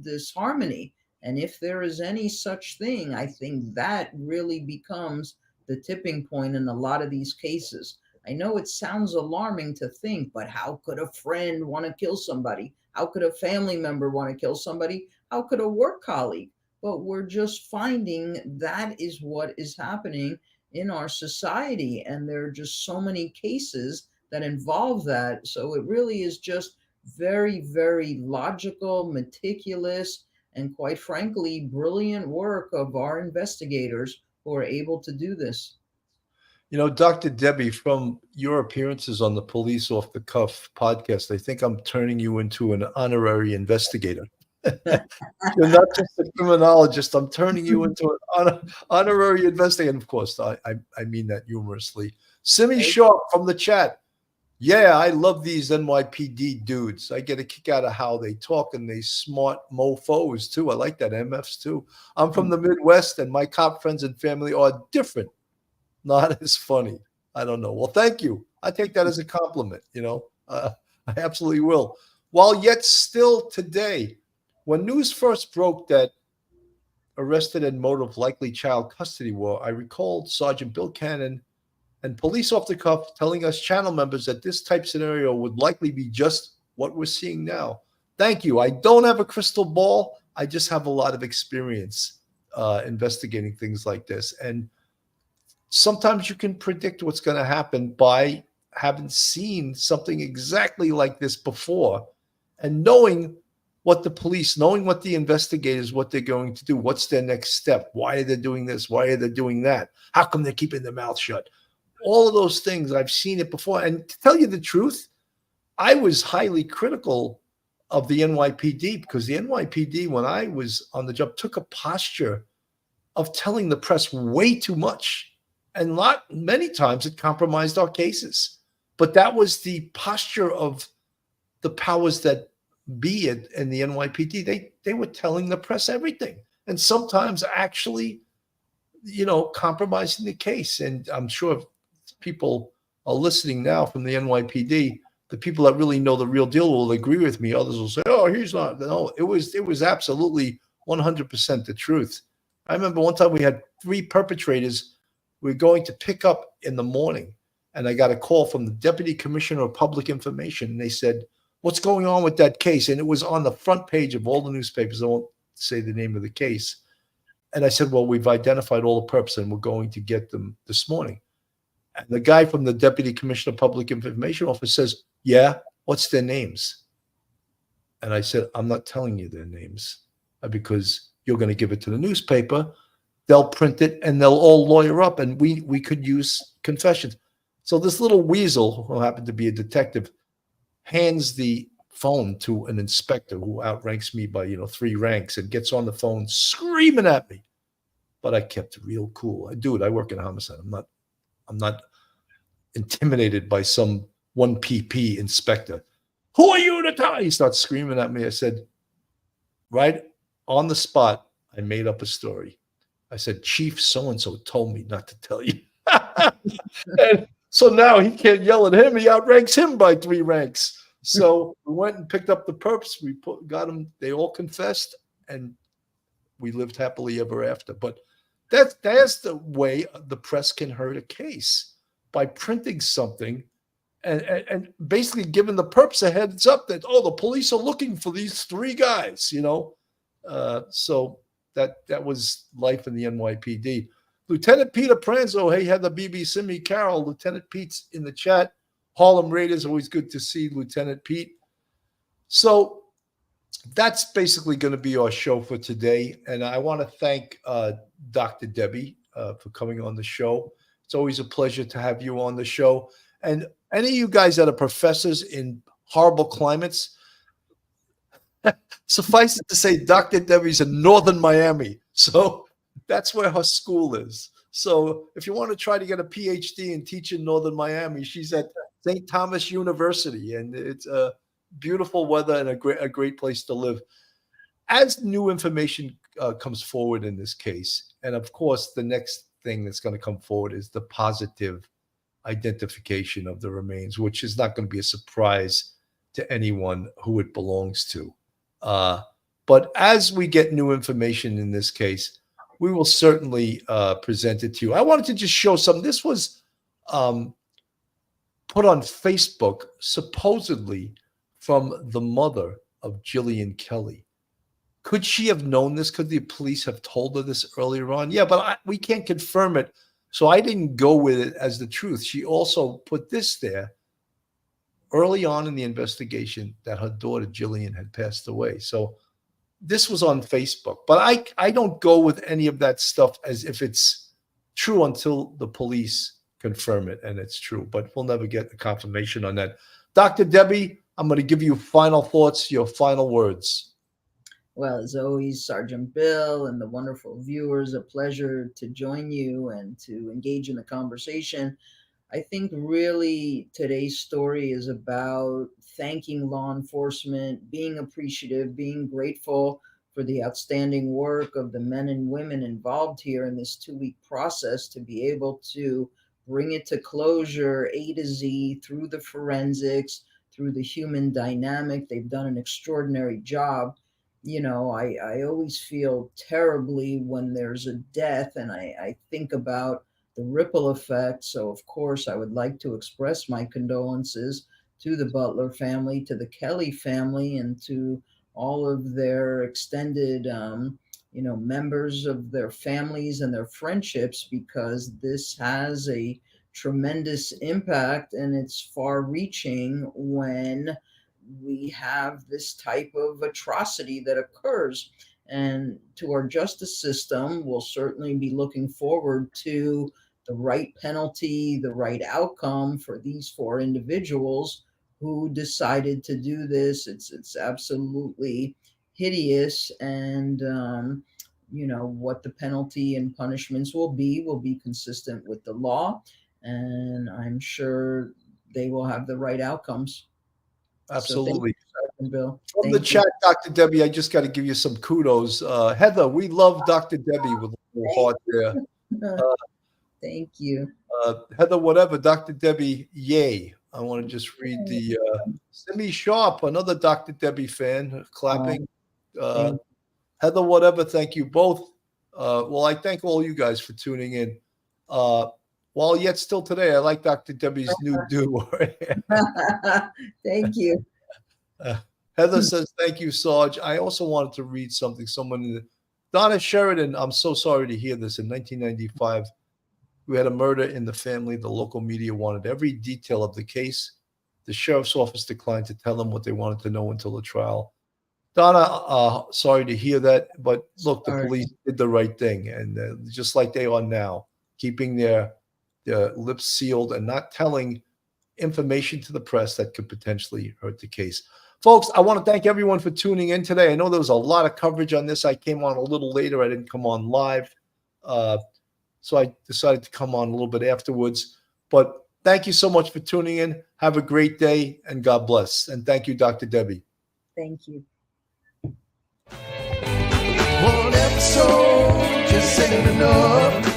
disharmony. And if there is any such thing, I think that really becomes the tipping point in a lot of these cases. I know it sounds alarming to think, but how could a friend want to kill somebody? How could a family member want to kill somebody? How could a work colleague? But we're just finding that is what is happening in our society. And there are just so many cases that involve that. So it really is just very, very logical, meticulous, and quite frankly, brilliant work of our investigators who are able to do this. Dr. Debbie, from your appearances on the Police Off the Cuff podcast, I think I'm turning you into an honorary investigator. You're not just a criminologist. I'm turning you into an honorary investigator. And of course, I mean that humorously. Simi Sharp from the chat. Yeah, I love these NYPD dudes. I get a kick out of how they talk, and they smart mofos too. I like that, MFs too. I'm from the Midwest, and my cop friends and family are different. Not as funny. I don't know. Well, thank you. I take that as a compliment. I absolutely will. While yet still today, when news first broke that arrested and motive likely child custody war, I recalled Sergeant Bill Cannon and Police Off the Cuff telling us channel members that this type scenario would likely be just what we're seeing now. Thank you. I don't have a crystal ball. I just have a lot of experience investigating things like this. And sometimes you can predict what's going to happen by having seen something exactly like this before and knowing what the police, knowing what the investigators, what they're going to do, what's their next step, why are they doing this, why are they doing that, how come they're keeping their mouth shut. All of those things, I've seen it before. And to tell you the truth, I was highly critical of the NYPD because the NYPD, when I was on the job, took a posture of telling the press way too much. And many times it compromised our cases. But that was the posture of the powers that be in the NYPD. They were telling the press everything. And sometimes actually, compromising the case. And I'm sure people are listening now from the NYPD. The people that really know the real deal will agree with me. Others will say, "Oh, he's not." No, it was absolutely 100% the truth. I remember one time we had 3 perpetrators we were going to pick up in the morning, and I got a call from the Deputy Commissioner of Public Information, and they said, "What's going on with that case?" And it was on the front page of all the newspapers. I won't say the name of the case. And I said, "Well, we've identified all the perps, and we're going to get them this morning." And the guy from the Deputy Commissioner of Public Information Office says, "Yeah, what's their names?" And I said, "I'm not telling you their names because you're going to give it to the newspaper. They'll print it and they'll all lawyer up, and we could use confessions." So this little weasel, who happened to be a detective, hands the phone to an inspector who outranks me by 3 ranks and gets on the phone screaming at me. But I kept it real cool. I work in homicide. I'm not intimidated by some 1 PP inspector. "Who are you to tell?" He starts screaming at me. I said, right on the spot, I made up a story. I said, "Chief so-and-so told me not to tell you." And so now he can't yell at him. He outranks him by 3 ranks. So we went and picked up the perps. We got them. They all confessed, and we lived happily ever after. But that's the way the press can hurt a case, by printing something and basically giving the perps a heads up that, the police are looking for these 3 guys, so that was life in the NYPD. Lieutenant Peter Pranzo, hey, had the BB Simi Carol. Lieutenant Pete's in the chat. Harlem Raiders, always good to see Lieutenant Pete. So that's basically going to be our show for today. And I want to thank Dr. Debbie for coming on the show. It's always a pleasure to have you on the show. And any of you guys that are professors in horrible climates, suffice it to say, Dr. Debbie's in Northern Miami. So that's where her school is. So if you want to try to get a PhD and teach in Northern Miami, she's at St. Thomas University, and it's a beautiful weather and a great place to live. As new information comes forward in this case, and of course, the next thing that's going to come forward is the positive identification of the remains, which is not going to be a surprise to anyone who it belongs to. But as we get new information in this case, we will certainly present it to you. I wanted to just show something. This was put on Facebook, supposedly from the mother of Jilian Kelly. Could she have known this? Could the police have told her this earlier on? Yeah, but we can't confirm it. So I didn't go with it as the truth. She also put this there early on in the investigation that her daughter Jilian had passed away. So this was on Facebook. But I don't go with any of that stuff as if it's true until the police confirm it and it's true. But we'll never get a confirmation on that. Dr. Debbie, I'm going to give you final thoughts, your final words. Well, as always, Sergeant Bill and the wonderful viewers, a pleasure to join you and to engage in the conversation. I think really today's story is about thanking law enforcement, being appreciative, being grateful for the outstanding work of the men and women involved here in this 2-week process to be able to bring it to closure A to Z through the forensics, through the human dynamic. They've done an extraordinary job. I always feel terribly when there's a death, and I think about the ripple effect. So, of course, I would like to express my condolences to the Butler family, to the Kelly family, and to all of their extended, members of their families and their friendships, because this has a tremendous impact and it's far reaching when we have this type of atrocity that occurs. And to our justice system, we'll certainly be looking forward to the right penalty, the right outcome for these 4 individuals who decided to do this. It's absolutely hideous, and what the penalty and punishments will be consistent with the law, and I'm sure they will have the right outcomes. Absolutely. So thank you, Bill. From the chat, Dr. Debbie, I just got to give you some kudos. Heather, we love Dr. Debbie with a little heart there. Thank you. Heather, whatever, Dr. Debbie, yay. I want to just read the Simi Sharp, another Dr. Debbie fan, clapping. Heather, whatever, thank you both. Well, I thank all you guys for tuning in. While yet still today, I like Dr. Debbie's new do. Thank you. Heather says, thank you, Sarge. I also wanted to read something. Donna Sheridan, I'm so sorry to hear this. In 1995, we had a murder in the family. The local media wanted every detail of the case. The sheriff's office declined to tell them what they wanted to know until the trial. Donna, sorry to hear that, but look, the police did the right thing, and just like they are now, keeping their lips sealed and not telling information to the press that could potentially hurt the case. Folks, I want to thank everyone for tuning in today. I know there was a lot of coverage on this. I came on a little later. I didn't come on live. So I decided to come on a little bit afterwards. But thank you so much for tuning in. Have a great day, and God bless. And thank you, Dr. Debbie. Thank you. One episode just ain't enough.